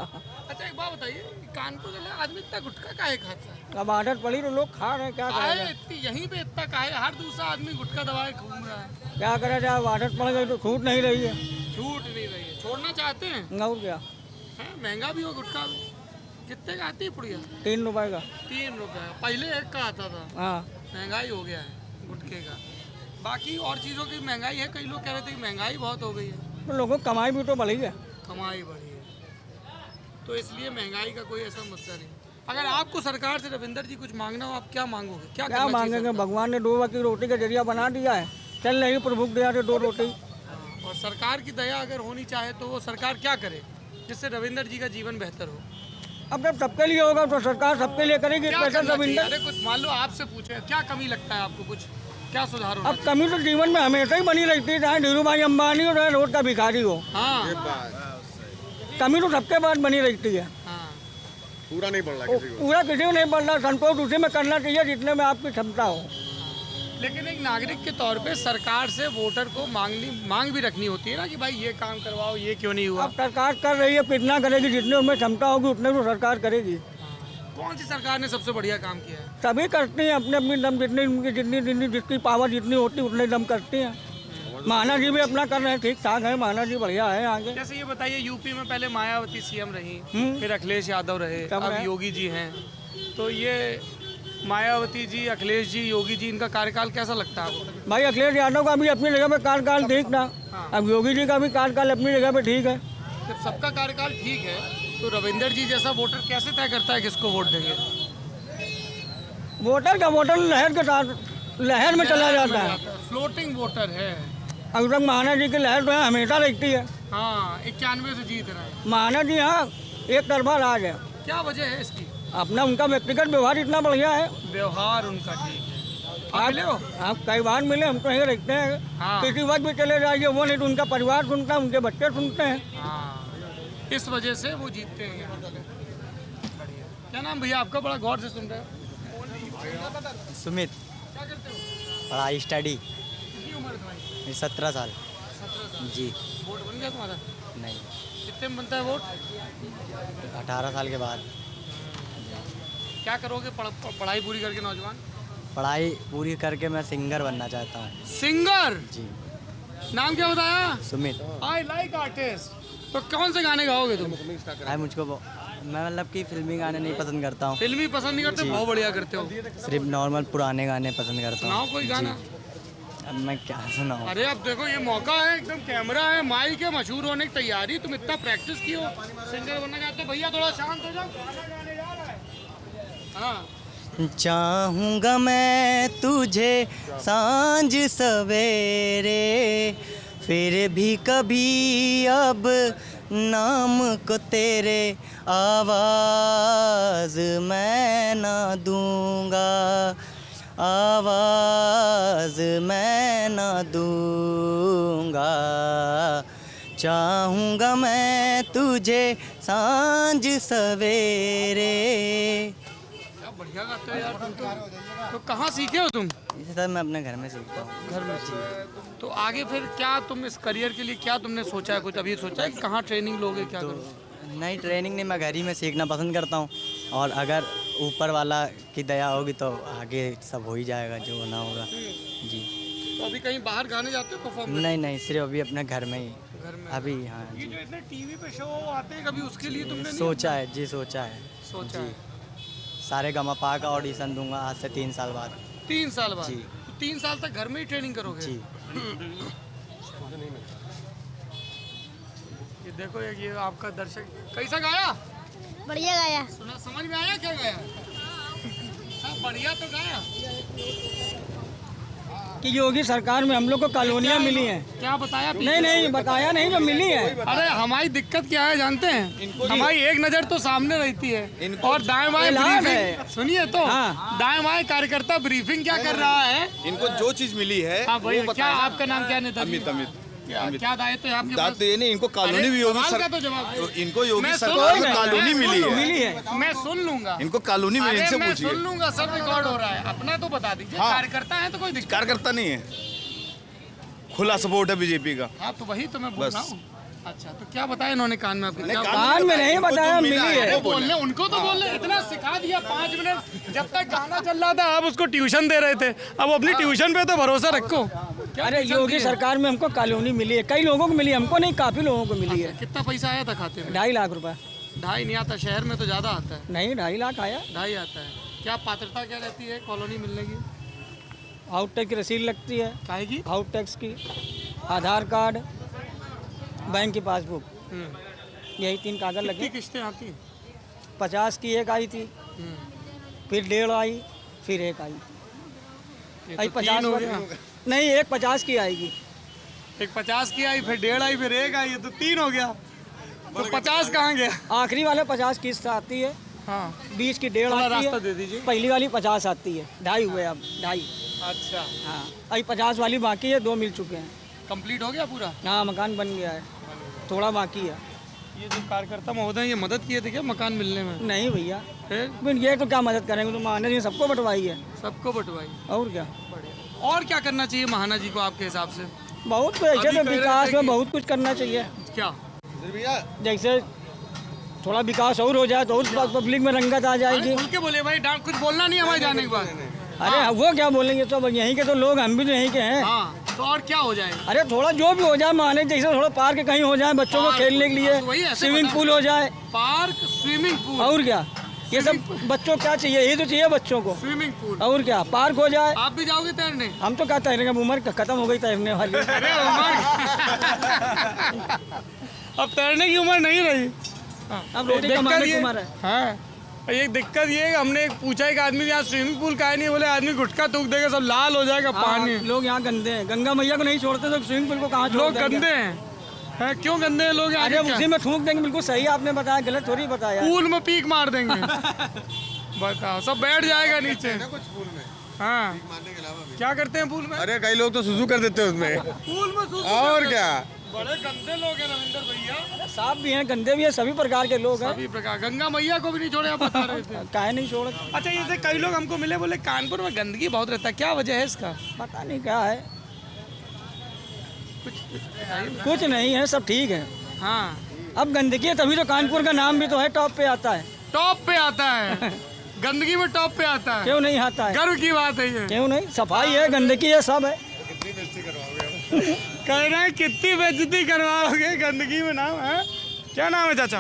अच्छा, एक बात बताइए, कानपुर जिले में आदमी इतना गुटखा काहे खाता है? अब आदत पड़ी तो लोग खा रहे हैं, क्या काहे करें? इतनी यहीं पे इतना काहे? हर दूसरा आदमी गुटखा दबाए घूम रहा है। क्या करें, जब आदत पड़ गई तो छूट नहीं रही है। छूट नहीं रही है, छोड़ना चाहते हैं? और क्या, हैं, महंगा भी हो गुटखा भी। कितने का आती है पुड़िया? 3 रुपए का। 3 रुपए। पहले 1 का आता था, हाँ, महंगाई हो गया है गुटखे का। बाकी और चीज़ों की महंगाई है, कई लोग कह रहे थे कि महंगाई बहुत हो गई है। तो लोगों की कमाई भी तो बढ़ी है। कमाई बढ़ी है, तो इसलिए महंगाई का कोई ऐसा मुद्दा नहीं। अगर आपको सरकार से रविंदर जी कुछ मांगना हो, आप क्या मांगोगे? क्या करना चाहिए मांगेंगे? सरकार? भगवान ने 2 वक्त की रोटी का जरिया बना दिया है, चल नहीं प्रभु दया से 2 रोटी। और सरकार की दया अगर होनी चाहे तो वो सरकार क्या करे जिससे रविंदर जी का जीवन बेहतर हो? अब जब सबके लिए होगा तो सरकार सबके लिए करेगी। क्या स्पेशल करना चाहिए? रविंदर, अरे कुछ मान लो आपसे पूछे, क्या कमी लगता है आपको? कुछ क्या सुधार होना अब कमी तो जीवन में हमेशा ही बनी रहती है, चाहे धीरू भाई अंबानी हो चाहे रोड का भिखारी हो। हाँ, कमी तो सबके पास बनी रहती है। हाँ। पूरा नहीं बढ़ रहा किसी को। पूरा किसी को नहीं बढ़ रहा, संतोष उसी में करना चाहिए जितने में आपकी क्षमता हो। लेकिन एक नागरिक के तौर पे सरकार से वोटर को मांग भी रखनी होती है ना कि भाई ये काम करवाओ, ये क्यों नहीं हुआ? अब सरकार कर रही है, कितना करेगी? जितने उनमें क्षमता होगी उतने तो सरकार करेगी। कौन सी सरकार ने सबसे बढ़िया काम किया है? सभी करती हैं अपने अपनी दम, जितनी उनकी जितनी जिसकी पावर जितनी होती है उतने दम करती हैं। महाना जी भी अपना कर रहे हैं, ठीक ठाक है, महाना जी बढ़िया है आगे। जैसे ये बताइए, यूपी में पहले मायावती सीएम रही, फिर अखिलेश यादव रहे, सब अब रहे। योगी जी हैं। तो ये मायावती जी, अखिलेश जी, योगी जी, इनका कार्यकाल कैसा लगता है आपको? भाई अखिलेश यादव का भी अपनी जगह पे कार्यकाल ठीक था, अब योगी जी का भी कार्यकाल अपनी जगह पे ठीक है। जब सबका कार्यकाल ठीक है तो रविंदर जी जैसा वोटर कैसे तय करता है किसको वोट देंगे? वोटर का वोटर लहर के साथ लहर में चला जाता है। फ्लोटिंग वोटर है। अभी तक महाना जी की लहर तो है, हमेशा रहती है। हाँ, 91 से जीत रहा है। महाना जी हाँ एक तरफा राज है। क्या वजह है इसकी? अपना उनका व्यक्तिगत व्यवहार इतना बढ़िया है। व्यवहार उनका ठीक है। आप मिले हो? आप कई बार मिले, हम तो यहीं रखते हैं। हाँ। किसी वक्त भी चले जाइए, वो नहीं तो उनका परिवार सुनता है, उनके बच्चे सुनते हैं। हाँ, इस वजह से वो जीतते हैं। बढ़िया। क्या नाम भैया आपका? बड़ा गौर से सुन रहे हो। सुमित, क्या करते हो? पढ़ाई स्टडी, कितनी उम्र है तुम्हारी? 17 साल 17 साल। जी। वोट बन गया तुम्हारा? नहीं, कितने में बनता है वोट? 18 साल के बाद। क्या करोगे पढ़ाई पूरी करके नौजवान? पढ़ाई पूरी करके मैं सिंगर बनना चाहता हूँ। सिंगर? जी। नाम क्या बताया? सुमित। I like artist. तो कौन से गाने गाओगे तुम? मैं मतलब कि फिल्मी गाने नहीं पसंद करता हूँ, फिल्मी पसंद नहीं करते? बहुत बढ़िया करते हो। सिर्फ नॉर्मल पुराने गाने पसंद करता सुनाओ कोई गाना। अब मैं क्या सुनाऊँ? अरे अब देखो, ये मौका है, एकदम कैमरा है, माइक है, मशहूर होने की तैयारी। तुम इतना प्रैक्टिस की हो, सिंगर बनना चाहते हो। भैया थोड़ा शांत हो जाओ, गाना गाने जा रहा है। हाँ, चाहूँगा मैं तुझे सांझ सवेरे, फिर भी कभी अब नाम को तेरे आवाज़ मैं ना दूंगा, आवाज़ मैं ना दूंगा। चाहूँगा मैं तुझे सांझ सवेरे। क्या बढ़िया गाते हो यार तुम तो कहाँ सीखे हो तुम? ये सब मैं अपने घर में सीखता हूँ। घर में सीखे। तो आगे फिर क्या तुम इस करियर के लिए क्या तुमने सोचा है? कुछ अभी सोचा है कि कहाँ ट्रेनिंग लोगे, क्या करोगे? नहीं, ट्रेनिंग नहीं, मैं घर ही में सीखना पसंद करता हूँ। और अगर ऊपर वाला की दया होगी तो आगे सब हो ही जाएगा जो होना होगा। जी। तो अभी कहीं बाहर गाने जाते हो परफॉर्म? नहीं, सिर्फ अभी अपने घर में ही। घर में अभी हाँ ये जी। जो इतने टीवी पे शो आते हैं कभी उसके लिए तुमने नहीं सोचा है जी, सोचा है। सोचा है? सारे गमा का ऑडिशन दूंगा आज से 3 साल बाद। 3 साल बाद? जी। तो 3 साल तक घर में ही ट्रेनिंग करोगे? जी। ये देखो ये आपका दर्शक कैसा गाया? बढ़िया गाया। सुना, समझ में आया क्या गाया? सब बढ़िया तो गाया। कि योगी सरकार में हम लोग को कॉलोनियाँ मिली हैं। क्या बताया? नहीं बताया नहीं, जो मिली है। अरे हमारी दिक्कत क्या है जानते हैं? हमारी एक नज़र तो सामने रहती है और दाएं बाएं ऐलान ब्रीफिंग, है। सुनिए तो हाँ। दाएं बाएं कार्यकर्ता ब्रीफिंग क्या कर रहा है? इनको जो चीज़ मिली है हाँ भाई, क्या आपका नाम क्या नेताजी? अमित क्या दायित्व है आपके पास? दायित्व ये नहीं, इनको कॉलोनी भी योगी सवाल का तो जवाब दो। इनको योगी मैं सरकार सुन में लूंगा, कॉलोनी मैं मिली सुन है। मिली है। मैं सुन लूंगा। इनको कॉलोनी में अरे इनसे मैं पूछिए। सुन लूंगा, सब रिकॉर्ड हो रहा है। अपना तो बता दीजिए। हाँ। कार्यकर्ता है तो कोई दिक्कत कार्यकर्ता नहीं है, खुला सपोर्ट है बीजेपी का। हाँ तो वही तो मैं बोल बस। रहा हूँ। अच्छा तो क्या बताया इन्होंने कान में आपके? क्या कान में नहीं बताया, मिली है। अरे बोलने उनको तो बोलने इतना सिखा दिया 5 मिनट जब तक गाना चल रहा था आप उसको ट्यूशन दे रहे थे। अब अपनी ट्यूशन पे तो भरोसा रखो। अरे योगी सरकार में हमको कॉलोनी मिली है, कई लोगों को मिली, हमको नहीं, काफी लोगों को मिली है। कितना पैसा आया था खाते में? 2.5 लाख रुपए। 2.5 नहीं आता, शहर में तो ज्यादा आता है। नहीं, 2.5 लाख आया। 2.5 आता है। क्या पात्रता क्या रहती है कॉलोनी मिलने की? आउट टैक्स की रसीद लगती है। काहे की? आउट टैक्स की, आधार कार्ड, बैंक की पासबुक, यही 3 कागज कितनी लगे। किस्तें आती हैं? 50 की एक आई थी, फिर 1.5 आई, फिर 1 आई। ये आई तो 50 3 हो पर- गया। नहीं, एक 50 की आएगी। एक 50 की आई, फिर 1.5 आई, फिर 1 आई, ये तो 3 हो गया। तो 50 कहाँ गया? आखिरी वाले 50 किस्त आती है, हाँ 20 की 1.5 थोड़ा आती रास्ता है, दे दीजिए। पहली वाली 50 आती है। 2.5 हुए अब, 2.5। अच्छा हाँ, अभी 50 वाली बाकी है, 2 मिल चुके हैं। कंप्लीट हो गया पूरा? हाँ, मकान बन गया है, थोड़ा बाकी है। ये जो कार्यकर्ता महोदय ये मदद किए थे क्या मकान मिलने में? नहीं भैया, फिर ये तो क्या मदद करेंगे, तो महाना जी सबको बंटवाई है। सबको बंटवाई। और क्या, और क्या करना चाहिए महाना जी को आपके हिसाब से? बहुत कुछ ऐसे अभी तो कह रहे विकास थे में कि- बहुत कुछ करना चाहिए। क्या? जैसे थोड़ा विकास और हो जाए तो और पब्लिक में रंगत आ अरे जाएगी। खुल के बोले भाई, कुछ बोलना नहीं हमारे जाने के बाद। अरे वो क्या बोलेंगे, तो यहीं के तो लोग, हम भी तो यहीं के हैं। हाँ तो और क्या हो जाएगा? अरे थोड़ा जो भी हो जाए, माने जैसे थोड़ा पार्क कहीं हो जाए बच्चों को पार्क, खेलने के हाँ, तो वही लिए, ऐसे स्विमिंग बता- पूल हो जाए। Park, swimming pool. और क्या, ये सब बच्चों को क्या चाहिए, यही तो चाहिए बच्चों को। Swimming pool. और क्या, पार्क हो जाए। आप भी जाओगे तैरने? हम तो क्या तैरेंगे, अब उम्र खत्म हो गई तैरने वाली। अरे अब तैरने की उम्र नहीं रही। अब रोटी कमाने की उम्र है। हाँ एक दिक्कत ये है कि हमने एक पूछा एक आदमी यहाँ स्विमिंग पूल का है नहीं, बोले आदमी गुटखा थूक देगा सब लाल हो जाएगा पानी। हाँ, लोग यहाँ गंदे हैं, गंगा मैया को नहीं छोड़ते तो स्विमिंग पूल को कहाँ छोड़ लोग देंगे? गंदे हैं। क्यों गंदे हैं लोग? अरे उसी में थूक देंगे, बिल्कुल सही आपने बताया, गलत थोड़ी बताया। पूल में पीक मार देंगे। बताओ, सब बैठ जाएगा नीचे। हाँ क्या करते हैं पूल में? अरे कई लोग तो सुसु कर देते हैं उसमें। पूल में सूसू और करते क्या, हैं। बड़े गंदे लोग हैं रविंदर भैया। साफ भी हैं, गंदे भी हैं, सभी प्रकार के लोग हैं। सभी प्रकार। गंगा मैया को भी नहीं छोड़े, आप बता रहे थे। काहे नहीं छोड़, अच्छा ये कई लोग हमको मिले, बोले कानपुर में गंदगी बहुत रहता है, क्या वजह है इसका? पता नहीं क्या है, कुछ नहीं है, सब ठीक है। हाँ अब गंदगी है तभी तो कानपुर का नाम भी तो है, टॉप पे आता है। टॉप पे आता है, गंदगी में टॉप पे आता है। क्यों नहीं आता है? गर्व की बात है ये। क्यों नहीं, सफाई है, गंदगी है, सब है। कह रहे हैं कितनी बेइज्जती करवाओगे, गंदगी में नाम है। क्या नाम है चाचा?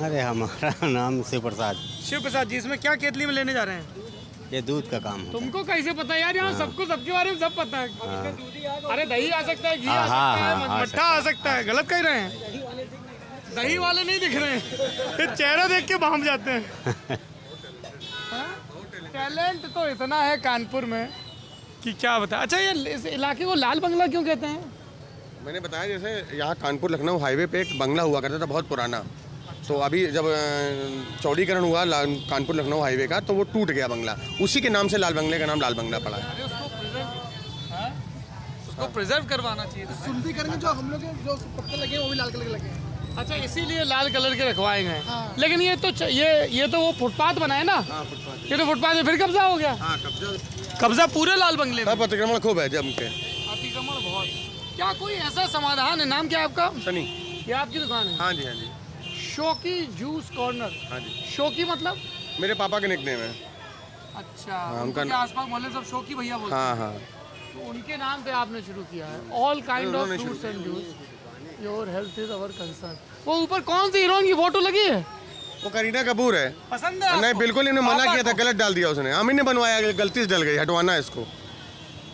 अरे हमारा नाम शिव प्रसाद। शिव प्रसाद जी। इसमें क्या केतली में लेने जा रहे हैं? ये दूध का काम है। तुमको कैसे पता यार, यहाँ सबको सबके बारे में सब पता है। अरे दही आ सकता है, घी आ सकता है, मट्ठा आ सकता है। गलत कह रहे हैं, दही वाले नहीं दिख रहे हैं, ये चेहरा देख के भाम जाते हैं। टैलेंट तो इतना है कानपुर में कि क्या बता। अच्छा ये इस इलाके को लाल बंगला क्यों कहते हैं? मैंने बताया जैसे यहाँ कानपुर लखनऊ हाईवे पे एक बंगला हुआ करता था बहुत पुराना, तो अभी जब चौड़ीकरण हुआ कानपुर लखनऊ हाईवे का, तो वो टूट गया बंगला, उसी के नाम से लाल बंगले का नाम लाल बंगला पड़ा है। उसको प्रिजर्व करवाना चाहिए। सुंदरीकरण में जो हम लोग जो पत्थर लगे हैं वो भी लाल कलर के लगे हैं। अच्छा, इसीलिए लाल कलर के रखवाए गए हैं। लेकिन ये तो वो फुटपाथ बना है ना। ये तो फुटपाथ में फिर कब्जा हो गया। कब्जा पूरे लाल बंगले में। अतिक्रमण खूब है जम के। अतिक्रमण बहुत। क्या कोई ऐसा समाधान है? नाम क्या है आपका? सनी। ये आपकी दुकान है? हाँ जी, हाँ जी। शौकी जूस कॉर्नर। हाँ जी। शौकी मतलब? मेरे पापा के निकनेम है। अच्छा, उनका उनके आसपास मोहल्ले सब शौकी भैया बोलते हैं। हाँ हाँ। तो उनके नाम पे आपने शुरू किया है। All kind of fruits and juice, your health is our concern. वो ऊपर कौन सी हीरोइन की फोटो लगी है? वो करीना कपूर है। पसंद है? नहीं, बिल्कुल इन्हें मना किया था, गलत डाल दिया उसने। हम ही ने बनवाया, गलती से डल गई, हटवाना है इसको।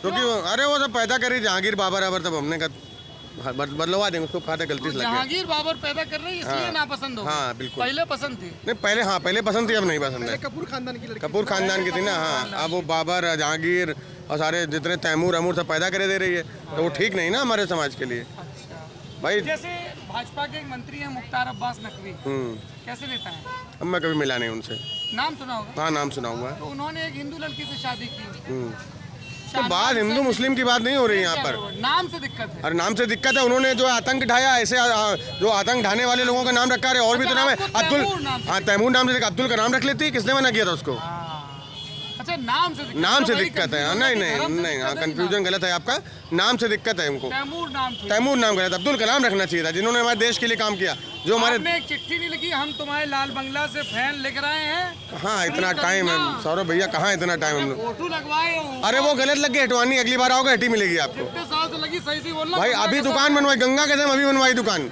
क्योंकि अरे वो सब पैदा करी जहांगीर बाबर आबर, तब हमने कहा बदलवा देंगे उसको, कहा था गलती से लग गया। जहांगीर बाबर पैदा कर रही है इसलिए नापसंद हो? हाँ बिल्कुल। पहले पसंद थी? नहीं, पहले पसंद थी, अब नहीं पसंद है। कपूर खानदान की लड़की। कपूर खानदान की थी ना। हाँ, अब वो बाबर जहांगीर और सारे जितने तैमूर अमूर सब पैदा करे दे रही है, तो वो ठीक नहीं ना हमारे समाज के लिए भाई। जैसे भाजपा के एक मंत्री हैं मुख्तार अब्बास नकवी, कैसे लेता है? अब मैं कभी मिला नहीं उनसे। नाम सुना होगा? हाँ, नाम सुना हुआ है। तो उन्होंने एक हिंदू लड़की से शादी की। तो बात हिंदू मुस्लिम की बात नहीं हो रही है यहाँ पर। नाम से दिक्कत है। अरे नाम से दिक्कत है, उन्होंने जो आतंक ढाया, ऐसे जो आतंक ढाने वाले लोगों का नाम रखा है। और भी तो नाम है अब्दुल। हाँ, तैमूर नाम से अब्दुल का नाम रख लेती, किसने मना किया था उसको? अच्छा, नाम से दिक्कत है। नहीं, हाँ, कंफ्यूजन गलत है आपका। नाम से दिक्कत है उनको। तैमूर नाम गलत, अब्दुल कलाम रखना चाहिए था, जिन्होंने हमारे देश के लिए काम किया। जो हमारे एक चिट्ठी नहीं लिखी, हम तुम्हारे लाल बंगला से फैन लेकर आए हैं। हाँ, इतना टाइम है सौरभ भैया, कहाँ इतना टाइम हम लोग। फोटो लगवाए हो? अरे वो गलत लग गई, हटवानी, अगली बार आओगे हटी मिलेगी आपको। कितने साल से लगी? सही से बोलना भाई। अभी दुकान बनवाई, गंगा के अभी बनवाई दुकान,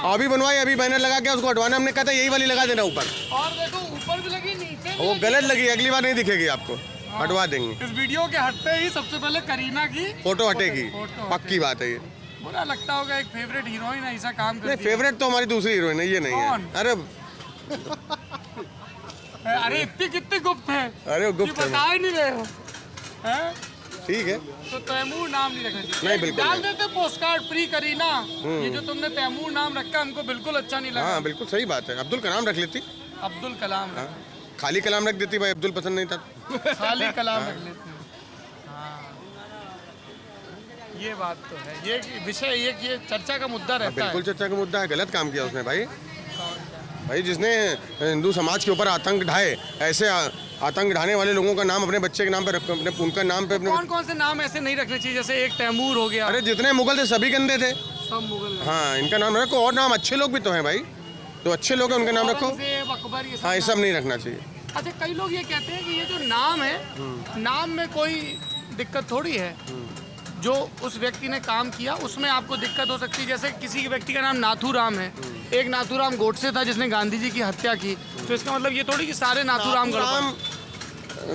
अभी बनवाई, अभी बैनर लगा के उसको हटवाना। हमने कहा था यही वाली लगा देना ऊपर। और देखो ऊपर भी लगी, नीचे वो गलत लगी, अगली बार नहीं दिखेगी आपको, हटवा देंगे। इस वीडियो के हटते ही सबसे पहले करीना की फोटो हटेगी, पक्की बात है ये। बुरा लगता होगा, एक फेवरेट हीरोइन ऐसा काम करती नहीं, फेवरेट तो हमारी दूसरी हीरोइन है, ये नहीं है। अरे अरे इतनी कितनी गुप्त है? अरे गुप्त है, बता ही नहीं रहे हो। ठीक है। तो तैमूर नाम नहीं रखना चाहिए। नहीं, बिल्कुल डाल देते पोस्ट कार्ड फ्री करीना। ये जो तुमने तैमूर नाम रखा हमको बिल्कुल अच्छा नहीं लगा। हाँ, बिल्कुल सही बात है। अब्दुल कलाम रख लेती। अब्दुल कलाम। खाली कलाम रख देती भाई, अब्दुल पसंद नहीं था। खाली कलाम रख लेते। ये बात तो है, ये विषय, ये चर्चा का मुद्दा रहता है। बिल्कुल चर्चा का मुद्दा है। गलत काम किया उसने भाई। जिसने हिंदू समाज के ऊपर आतंक ढाए, ऐसे आतंक ढाने वाले लोगों का नाम अपने बच्चे के नाम पे रखो, अपने उनका नाम पे अपने। कौन कौन से नाम ऐसे नहीं रखने चाहिए? जैसे एक तैमूर हो गया। अरे जितने मुगल थे सभी गंदे थे, सब मुगल। हाँ, इनका नाम रखो। और नाम अच्छे लोग भी तो हैं भाई, जो अच्छे लोग हैं उनका नाम रखो। अकबर, हाँ, ये सब नहीं रखना चाहिए। अच्छा, कई लोग ये कहते हैं कि ये जो नाम है, नाम में कोई दिक्कत थोड़ी है। जो उस व्यक्ति ने काम किया उसमें आपको दिक्कत हो सकती है। जैसे किसी व्यक्ति का नाम नाथूराम है, एक नाथूराम गोडसे था जिसने गांधी जी की हत्या की, तो इसका मतलब ये थोड़ी कि सारे नाथूराम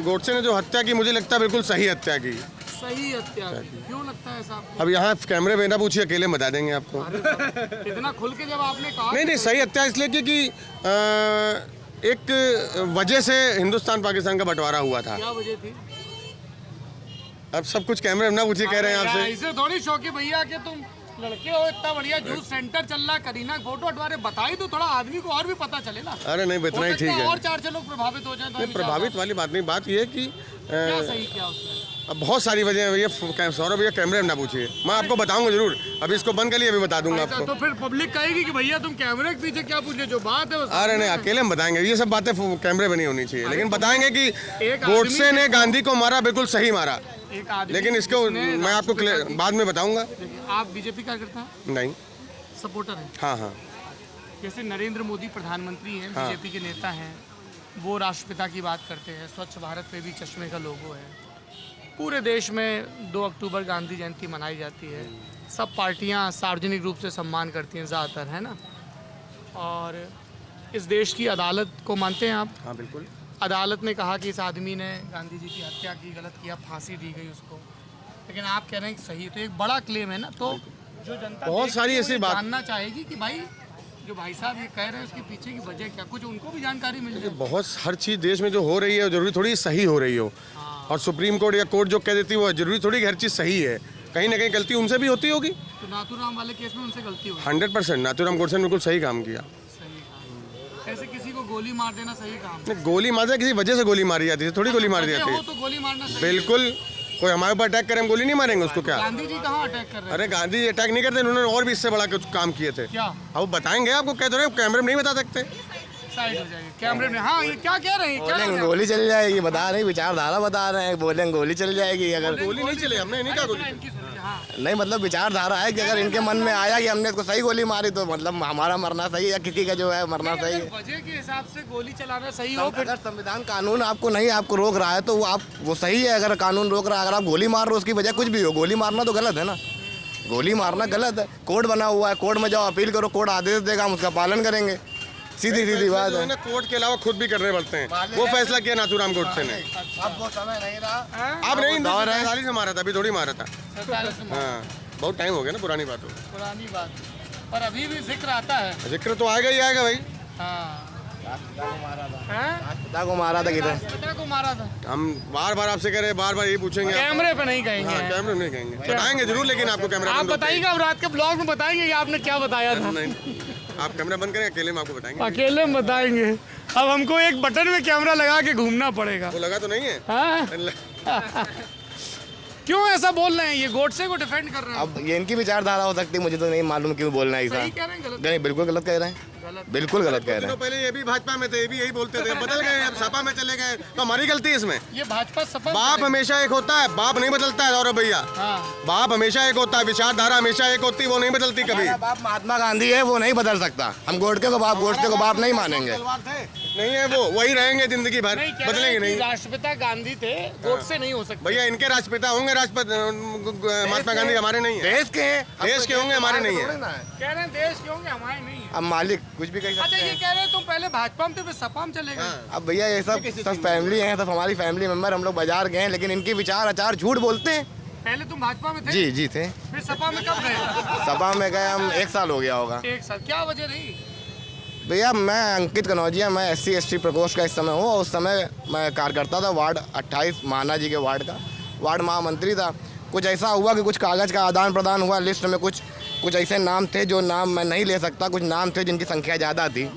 गोडसे ने जो हत्या की, मुझे लगता है बिल्कुल सही हत्या की। सही हत्या की। क्यों लगता है ऐसा? अब यहाँ कैमरे में ना पूछिए, अकेले बता देंगे आपको। इतना खुल के जब आपने कहा। नहीं, सही हत्या इसलिए क्योंकि एक वजह से हिंदुस्तान पाकिस्तान का बंटवारा हुआ था। क्या वजह थी? अब सब कुछ कैमरे में ना पूछिए, कह रहे हैं आपसे। ऐसे थोड़ी शौकी भैया कि तुम लड़के हो, इतना बढ़िया जूस सेंटर चल रहा, करीना फोटो हटवा रहे, बताई तो थोड़ा आदमी को और भी पता चले ना। अरे नहीं, इतना ही ठीक है। और 4 लोग प्रभावित हो जाए तो। प्रभावित वाली बात नहीं, बात ये है कि क्या सही क्या उसमें? अब बहुत सारी वजह है भैया। सौरभ भैया कैमरे में ना पूछिए, मैं आपको बताऊंगा जरूर। अभी इसको बंद कर लिए, अभी बता दूंगा आपको। तो फिर पब्लिक कहेगी कि भैया तुम कैमरे के पीछे क्या पूछ रहे, जो बात है। अरे नहीं, अकेले हम बताएंगे, ये सब बातें कैमरे में नहीं होनी चाहिए। लेकिन बताएंगे कि गोडसे ने गांधी को मारा, बिल्कुल सही मारा। लेकिन इसको मैं आपको बाद में बताऊंगा। आप बीजेपी का करता है? नहीं, सपोर्टर है। हाँ। जैसे नरेंद्र मोदी प्रधानमंत्री हैं, बीजेपी के नेता हैं, वो राष्ट्रपिता की बात करते हैं, स्वच्छ भारत पे भी चश्मे का लोगो है। पूरे देश में 2 अक्टूबर गांधी जयंती मनाई जाती है। सब पार्टियां सार्वजनिक रूप से सम्मान करती हैं ज़्यादातर, है ना। और इस देश की अदालत को मानते हैं आप? हाँ, बिल्कुल। अदालत ने कहा कि इस आदमी ने गांधी जी की हत्या की, गलत किया, फांसी दी गई उसको। लेकिन आप कह रहे हैं कि सही, तो एक बड़ा क्लेम है ना। तो जो जनता बहुत सारी ऐसी बात जानना चाहेगी कि भाई जो भाई साहब ये कह रहे हैं उसके पीछे की वजह क्या, कुछ उनको भी जानकारी मिल जाए। बहुत हर चीज़ देश में जो हो रही है जरूरी थोड़ी सही हो रही हो। और सुप्रीम कोर्ट या कोर्ट जो कह देती है वो जरूरी थोड़ी कि हर चीज़ सही है। कहीं ना कहीं गलती उनसे भी होती होगी। तो नाथूराम वाले केस में उनसे गलती हुई। 100% नाथूराम गोडसे ने बिल्कुल सही काम किया। ऐसे किसी को गोली मार देना सही काम नहीं, गोली मार किसी वजह से गोली मारी जाती है, थोड़ी गोली मारी जाती हो है। तो गोली मारना सही है। बिल्कुल, कोई हमारे ऊपर अटैक करे हम गोली नहीं मारेंगे उसको क्या? गांधी जी कहाँ अटैक कर रहे अरे गांधी अटैक नहीं करते, उन्होंने और भी इससे बड़ा कुछ काम किए थे। क्या? अब बताएंगे आपको, कह रहे कैमरे में नहीं बता सकते। साइड हो जाएंगे कैमरे में। हाँ, ये क्या कह रहे हैं? क्या बोलेंगे कह रहे हैं? गोली चल जाएगी, बता रहे हैं, विचारधारा बता रहे हैं, बोलेंगे गोली चल जाएगी। अगर गोली नहीं चले, हमने नहीं कहा गोली। इनकी सुनिए, हाँ। नहीं, मतलब विचारधारा है कि अगर इनके मन में आया कि हमने इसको सही गोली मारी तो मतलब हमारा मरना सही है या किसी का जो है मरना सही है। वजह के हिसाब से गोली चलाना सही हो अगर संविधान कानून आपको नहीं आपको रोक रहा है तो वो सही है। अगर कानून रोक रहा है, अगर आप गोली मार रहे हो उसकी वजह कुछ भी हो, गोली मारना तो गलत है ना। गोली मारना गलत है। कोर्ट बना हुआ है, कोर्ट में जाओ अपील करो, कोर्ट आदेश देगा, हम उसका पालन करेंगे। सीधी सीधी बात है। कोर्ट के अलावा खुद भी करने पड़ते हैं। वो फैसला किया नाथूराम गोडसे ने। अब वो समय नहीं रहा। अब नहीं, दौर है। 47 से मारा था, अभी थोड़ी मारा था। हाँ, बहुत टाइम हो गया ना, पुरानी बात हो। पुरानी बात, पर अभी भी जिक्र आता है। जिक्र तो आएगा ही आएगा भाई। हाँ, पिता को मारा था किधर? पिता को मारा था। हम बार बार आपसे कह रहे हैं, बार बार यही पूछेंगे। कैमरे पे नहीं कहेंगे। हाँ, कैमरे में नहीं कहेंगे, बताएंगे जरूर, लेकिन आपको कैमरा आप बंद होते बताइएगा, अब रात के ब्लॉग में बताएंगे कि आपने क्या बताया था। नहीं, आप कैमरा बंद करें, अकेले में आपको बताएंगे। अकेले में बताएंगे। अब हमको एक बटन में कैमरा लगा के घूमना पड़ेगा। वो लगा तो नहीं है। हाँ? क्यों ऐसा बोल रहे हैं? ये गोडसे को डिफेंड कर रहे हैं। अब ये इनकी विचारधारा हो सकती है, मुझे तो नहीं मालूम क्यों बोलना है ऐसा। सही कह रहे हैं, गलत? नहीं, बिल्कुल गलत कह रहे हैं, बिल्कुल गलत कह रहे दिनों हैं। पहले ये भी भाजपा में थे, ये भी यही बोलते थे, बदल गए, अब सपा में चले गए, तो हमारी गलती है इसमें। ये भाजपा सपा बाप हमेशा एक होता है, बाप नहीं बदलता है गौरव भैया। हाँ। बाप हमेशा एक होता है, विचारधारा हमेशा एक होती है, वो नहीं बदलती कभी। हमारा बाप महात्मा गांधी है, वो नहीं बदल सकता। हम गोडसे को बाप नहीं मानेंगे। नहीं है वो, वही रहेंगे जिंदगी भर, नहीं, कह रहे बदलेंगे हैं कि नहीं। राष्ट्रपिता गांधी थे, गोडसे नहीं हो सकते। भैया इनके राष्ट्रपिता होंगे, महात्मा गांधी हमारे नहीं है। देश के हैं, देश के होंगे, हमारे नहीं है। कह रहे हैं देश के होंगे, हमारे नहीं है। अब मालिक कुछ भी कह सकते अच्छा, ये हैं। कह रहे हैं तुम पहले भाजपा में थे, फिर सपा में चले गए। अब भैया ये सब फैमिली है, सब हमारी फैमिली मेंबर, हम लोग बाजार गए हैं, लेकिन इनके विचार आचार झूठ बोलते हैं। पहले तुम भाजपा में थे? जी थे। फिर सपा में कब गए? सभा में गए हम 1 साल हो गया होगा। 1 साल। क्या वजह रही? भैया मैं अंकित कनौजिया, मैं SC ST प्रकोष्ठ का इस समय हूँ, और उस समय मैं कार्यकर्ता था वार्ड 28 महाना जी के वार्ड का, वार्ड महामंत्री था। कुछ ऐसा हुआ कि कुछ कागज़ का आदान प्रदान हुआ, लिस्ट में कुछ ऐसे नाम थे जो नाम मैं नहीं ले सकता, कुछ नाम थे जिनकी संख्या ज़्यादा थी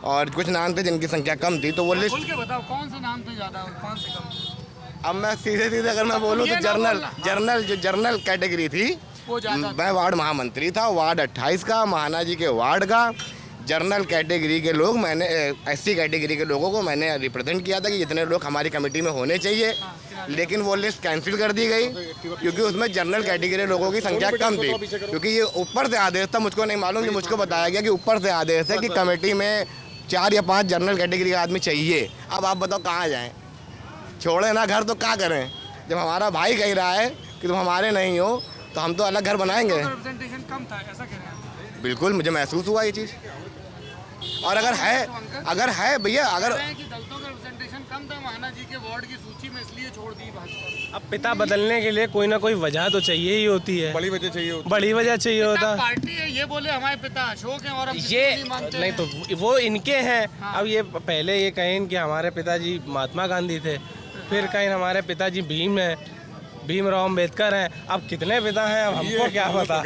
और कुछ नाम थे जिनकी संख्या कम थी, तो वो लिस्ट। खुल के बताओ, कौन से नाम थे ज़्यादा और कौन से कम? अब मैं सीधे अगर मैं बोलूँ तो जर्नल कैटेगरी थी, वो ज़्यादा। मैं वार्ड महामंत्री था, वार्ड 28 का, महाना जी के वार्ड का। जनरल कैटेगरी के लोग, मैंने SC कैटेगरी के लोगों को मैंने रिप्रेजेंट किया था कि जितने लोग हमारी कमेटी में होने चाहिए, लेकिन वो लिस्ट कैंसिल कर दी गई क्योंकि उसमें जनरल कैटेगरी लोगों की संख्या कम थी। क्योंकि ये ऊपर से आदेश था, मुझको नहीं मालूम, कि मुझको बताया गया कि ऊपर से आदेश है कि कमेटी में 4 या 5 जनरल कैटेगरी के आदमी चाहिए। अब आप बताओ कहाँ जाएँ? छोड़े ना घर तो क्या करें? जब हमारा भाई कह रहा है कि तुम हमारे नहीं हो तो हम तो अलग घर बनाएंगे। रिप्रेजेंटेशन कम था, ऐसा कह रहे हैं? बिल्कुल, मुझे महसूस हुआ ये चीज़। और अगर है भैया, अगर कि दलितों का रिप्रेजेंटेशन कम था महाना जी के वार्ड की सूची में, इसलिए छोड़ दी भाजपा। अब पिता बदलने के लिए कोई ना कोई वजह तो चाहिए ही होती है, बड़ी वजह चाहिए होती है। बड़ी वजह चाहिए होता। पार्टी है, ये बोले हमारे पिता अशोक हैं और हम ये किसी को मानते नहीं हैं। तो वो इनके हैं। अब ये पहले ये कहें कि हमारे पिताजी महात्मा गांधी थे, फिर कहें हमारे पिताजी भीम हैं, भीमराव अम्बेडकर हैं। अब कितने पिता हैं, अब हमको क्या पता।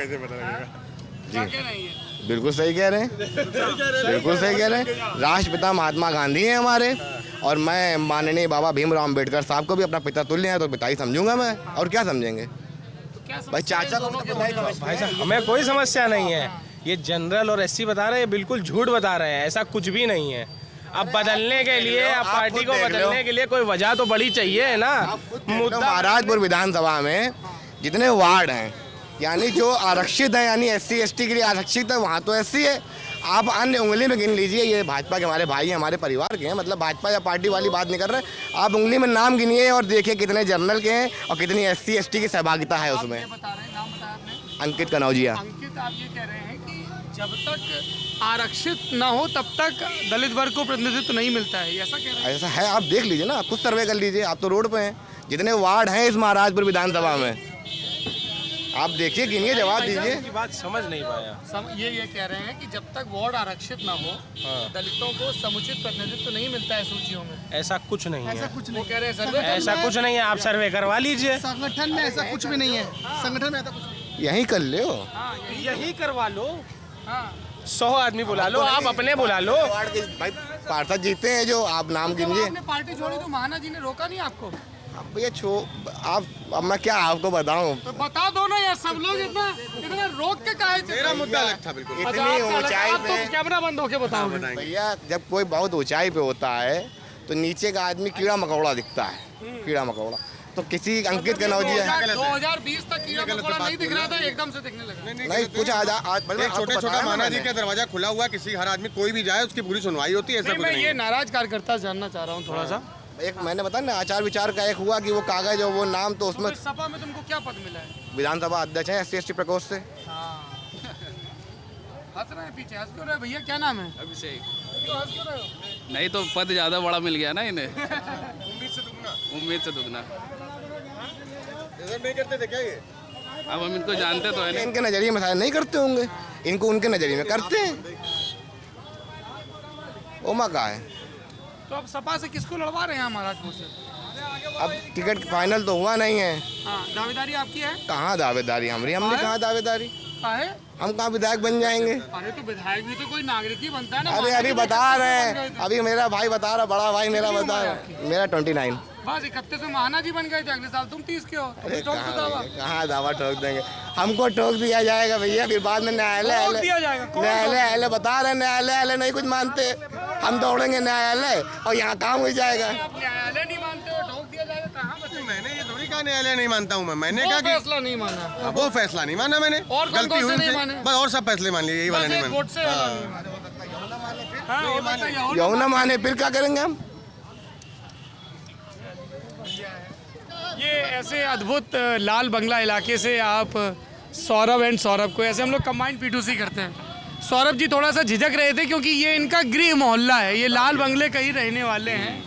क्या कह रहे हैं ये? बिल्कुल सही कह रहे हैं, बिल्कुल सही कह रहे हैं। राष्ट्रपिता महात्मा गांधी हैं हमारे, और मैं माननीय बाबा भीमराव अम्बेडकर साहब को भी अपना पिता तुल्य है, तो पिता ही समझूंगा मैं, और क्या समझेंगे भाई? चाचा को भाई साहब हमें कोई समस्या नहीं है। ये जनरल और SC बता रहे हैं, बिल्कुल झूठ बता रहे हैं, ऐसा कुछ भी नहीं है। अब बदलने के लिए, अब पार्टी को बदलने के लिए कोई वजह तो बड़ी चाहिए है ना। मुद्दा महाराजपुर विधानसभा में जितने वार्ड हैं, यानी जो आरक्षित है, यानी SC ST के लिए आरक्षित है, वहाँ तो SC है। आप अन्य उंगली में गिन लीजिए, ये भाजपा के हमारे भाई हैं, हमारे परिवार के हैं, मतलब भाजपा या पार्टी वाली बात नहीं कर रहे। आप उंगली में नाम गिनिए और देखिए कितने जनरल के हैं और कितनी SC ST की सहभागिता है उसमें। बता रहे हैं, नाम बताया आपने? अंकित कनौजिया। अंकित, आप ये कह रहे हैं कि जब तक आरक्षित ना हो तब तक दलित वर्ग को प्रतिनिधित्व नहीं मिलता है, ऐसा कह रहे हैं? ऐसा है, आप देख लीजिए ना, खुद सर्वे कर लीजिए, आप तो रोड पे हैं। जितने वार्ड हैं इस महाराजपुर विधानसभा में, आप देखिए, गिनिए, जवाब दीजिए। की बात समझ नहीं पाया। ये कह रहे हैं कि जब तक वार्ड आरक्षित ना हो दलितों को समुचित प्रतिनिधित्व नहीं मिलता है सूचियों में। ऐसा कुछ नहीं है, कुछ वो नहीं, कह रहे हैं सर्वे ऐसा कुछ नहीं है। आप सर्वे करवा लीजिए, संगठन में ऐसा कुछ भी नहीं है, संगठन में ऐसा कुछ नहीं। यहीं कर लो, यही करवा लो। 100 आदमी बुला लो, आप अपने बुला लो। वार्ड के भाई पार्षद जीते हैं जो, आप नाम गिनिए। आपने पार्टी छोड़ी तो महाना जी ने रोका नहीं आपको? अब भैया आप, अब मैं क्या आपको बताऊं, तो बता दो ना यार, सब लोग इतना रोक के काहे चल रहे मेरा हैं? मुद्दा अलग था बिल्कुल। इतनी ऊंचाई आप पे तो कैमरा बंद होके बताओगे। भैया, जब कोई बहुत ऊंचाई पे होता है तो नीचे का आदमी कीड़ा मकोड़ा दिखता है, कीड़ा मकोड़ा। तो किसी अंकित का नौजिया 2020 तक कीड़ा मकोड़ा नहीं दिख रहा था, एकदम से दिखने लगा। नहीं कुछ आज एक छोटा माना जी का दरवाजा खुला हुआ, किसी हर आदमी कोई भी जाए उसकी पूरी सुनवाई होती है, ऐसा नहीं, कुछ मैं नहीं ये है। नाराज कार्यकर्ता जानना चाह रहा हूँ थोड़ा सा। एक मैंने बताया ना, आचार विचार का एक हुआ कि वो कागज और वो नाम, तो उसमें तो सपा में तुमको क्या पद मिला है? विधानसभा अध्यक्ष है SC ST प्रकोष्ठ से। हंस रहे हैं पीछे, हंस क्यों रहे भैया? क्या नाम है? अभिषेक। क्यों हंस क्यों रहे हो? नहीं तो पद ज़्यादा बड़ा मिल गया ना इन्हें। उम्मीद से दुगना। नहीं करते थे क्या ये? अब हम इनको जानते तो है नहीं। इनके नजरिए में शायद नहीं करते होंगे, इनको उनके नजरिए में करते हैं। ओमा का है, तो अब सपा से किसको लड़वा रहे हैं महाराजपुर से? अब टिकट फाइनल तो हुआ नहीं है। हाँ, दावेदारी आपकी है? कहाँ दावेदारी हमने कहाँ दावेदारी, काहे? हम कहाँ विधायक बन जाएंगे। अरे तो विधायक भी तो कोई नागरिक ही बनता है ना। अरे अभी बता रहे हैं, अभी मेरा भाई बता रहा, बड़ा भाई मेरा बता रहा है, मेरा 29। बस 31 में महाना जी बन गए थे, अगले साल तुम 30 के हो। अरे ठोक दो दावा। कहाँ दावा ठोक देंगे, हमको ठोक दिया जाएगा भैया, फिर बाद में ठोक दिया जाएगा, कौन न्यायालय बता रहे, न्यायालय नहीं कुछ मानते, हम दौड़ेंगे न्यायालय और यहाँ काम हो जाएगा। आप न्यायालय नहीं मानते हो, ठोक दिया जाएगा, कहाँ बचेंगे? मैंने ये थोड़ी कहा न्यायालय नहीं मानता हूँ मैंने वो कहा कि फैसला नहीं माना। वो फैसला नहीं माना मैंने, और कौन गलती कौन से हुई नहीं उनसे। माने? बस और सब फैसले मान लिए, यही वाले बस नहीं एक माने। गोडसे वाला नहीं माना। हाँ, और बताइए, और यौ ना माने फिर क्या करेंगे हम। ये ऐसे अद्भुत लाल बंगला इलाके से आप सौरभ को ऐसे हम लोग कंबाइंड P2C करते हैं। सौरभ जी थोड़ा सा झिझक रहे थे क्योंकि ये इनका गृह मोहल्ला है, ये लाल बंगले कहीं रहने वाले हैं।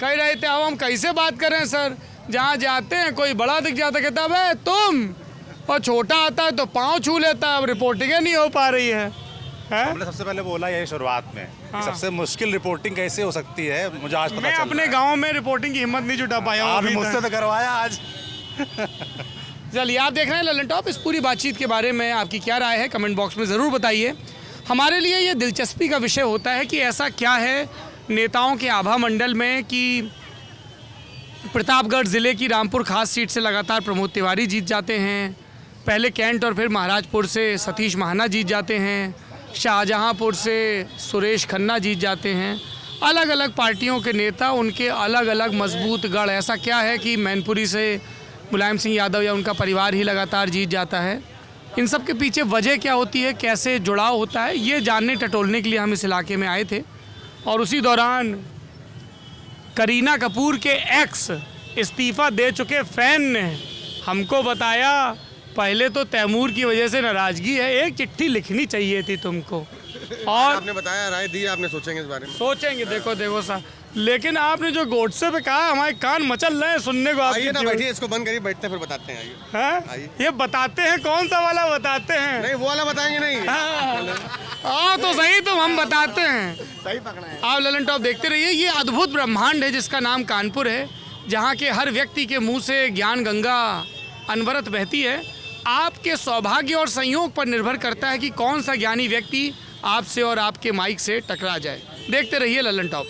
कह रहे थे अब हम कैसे बात करें सर, जहाँ जाते हैं कोई बड़ा दिख जाता कहता है तुम, और छोटा आता है तो पाँव छू लेता है। अब रिपोर्टिंगें नहीं हो पा रही है। हमने सबसे पहले बोला यही शुरुआत में कि सबसे मुश्किल रिपोर्टिंग कैसे हो सकती है, मुझे आज पता मैं चल अपने रहा है। गांव में रिपोर्टिंग की हिम्मत नहीं जुटा पाया हूं आपने अभी मुझसे तक। तो करवाया आज। चलिए, आप देख रहे हैं ललन टॉप। इस पूरी बातचीत के बारे में आपकी क्या राय है कमेंट बॉक्स में ज़रूर बताइए। हमारे लिए ये दिलचस्पी का विषय होता है कि ऐसा क्या है नेताओं के आभा मंडल में कि प्रतापगढ़ ज़िले की रामपुर खास सीट से लगातार प्रमोद तिवारी जीत जाते हैं, पहले कैंट और फिर महाराजपुर से सतीश महाना जीत जाते हैं, शाहजहांपुर से सुरेश खन्ना जीत जाते हैं। अलग अलग पार्टियों के नेता, उनके अलग अलग मजबूत गढ़। ऐसा क्या है कि मैनपुरी से मुलायम सिंह यादव या उनका परिवार ही लगातार जीत जाता है? इन सब के पीछे वजह क्या होती है, कैसे जुड़ाव होता है, ये जानने टटोलने के लिए हम इस इलाके में आए थे। और उसी दौरान करीना कपूर के एक्स इस्तीफ़ा दे चुके फ़ैन ने हमको बताया पहले तो तैमूर की वजह से नाराज़गी है, एक चिट्ठी लिखनी चाहिए थी तुमको। और आपने बताया, राय दी, आपने सोचेंगे इस बारे में। सोचेंगे, देखो सा, लेकिन आपने जो गोडसे पे कहा हमारे कान मचल रहे हैं सुनने को। आइए ना, आपकी बैठिए, इसको बंद करिए, बैठते हैं फिर बताते हैं। आइए हैं? आइए। ये बताते हैं, कौन सा वाला बताते हैं? नहीं, वो वाला बताएंगे नहीं। हाँ तो सही, तो हम बताते हैं। सही पकड़ा है। आप ललन टॉप देखते रहिए। ये अद्भुत ब्रह्मांड है जिसका नाम कानपुर है, जहाँ के हर व्यक्ति के मुंह से ज्ञान गंगा अनवरत बहती है। आपके सौभाग्य और संयोग पर निर्भर करता है कि कौन सा ज्ञानी व्यक्ति आपसे और आपके माइक से टकरा जाए। देखते रहिए ललन टॉप।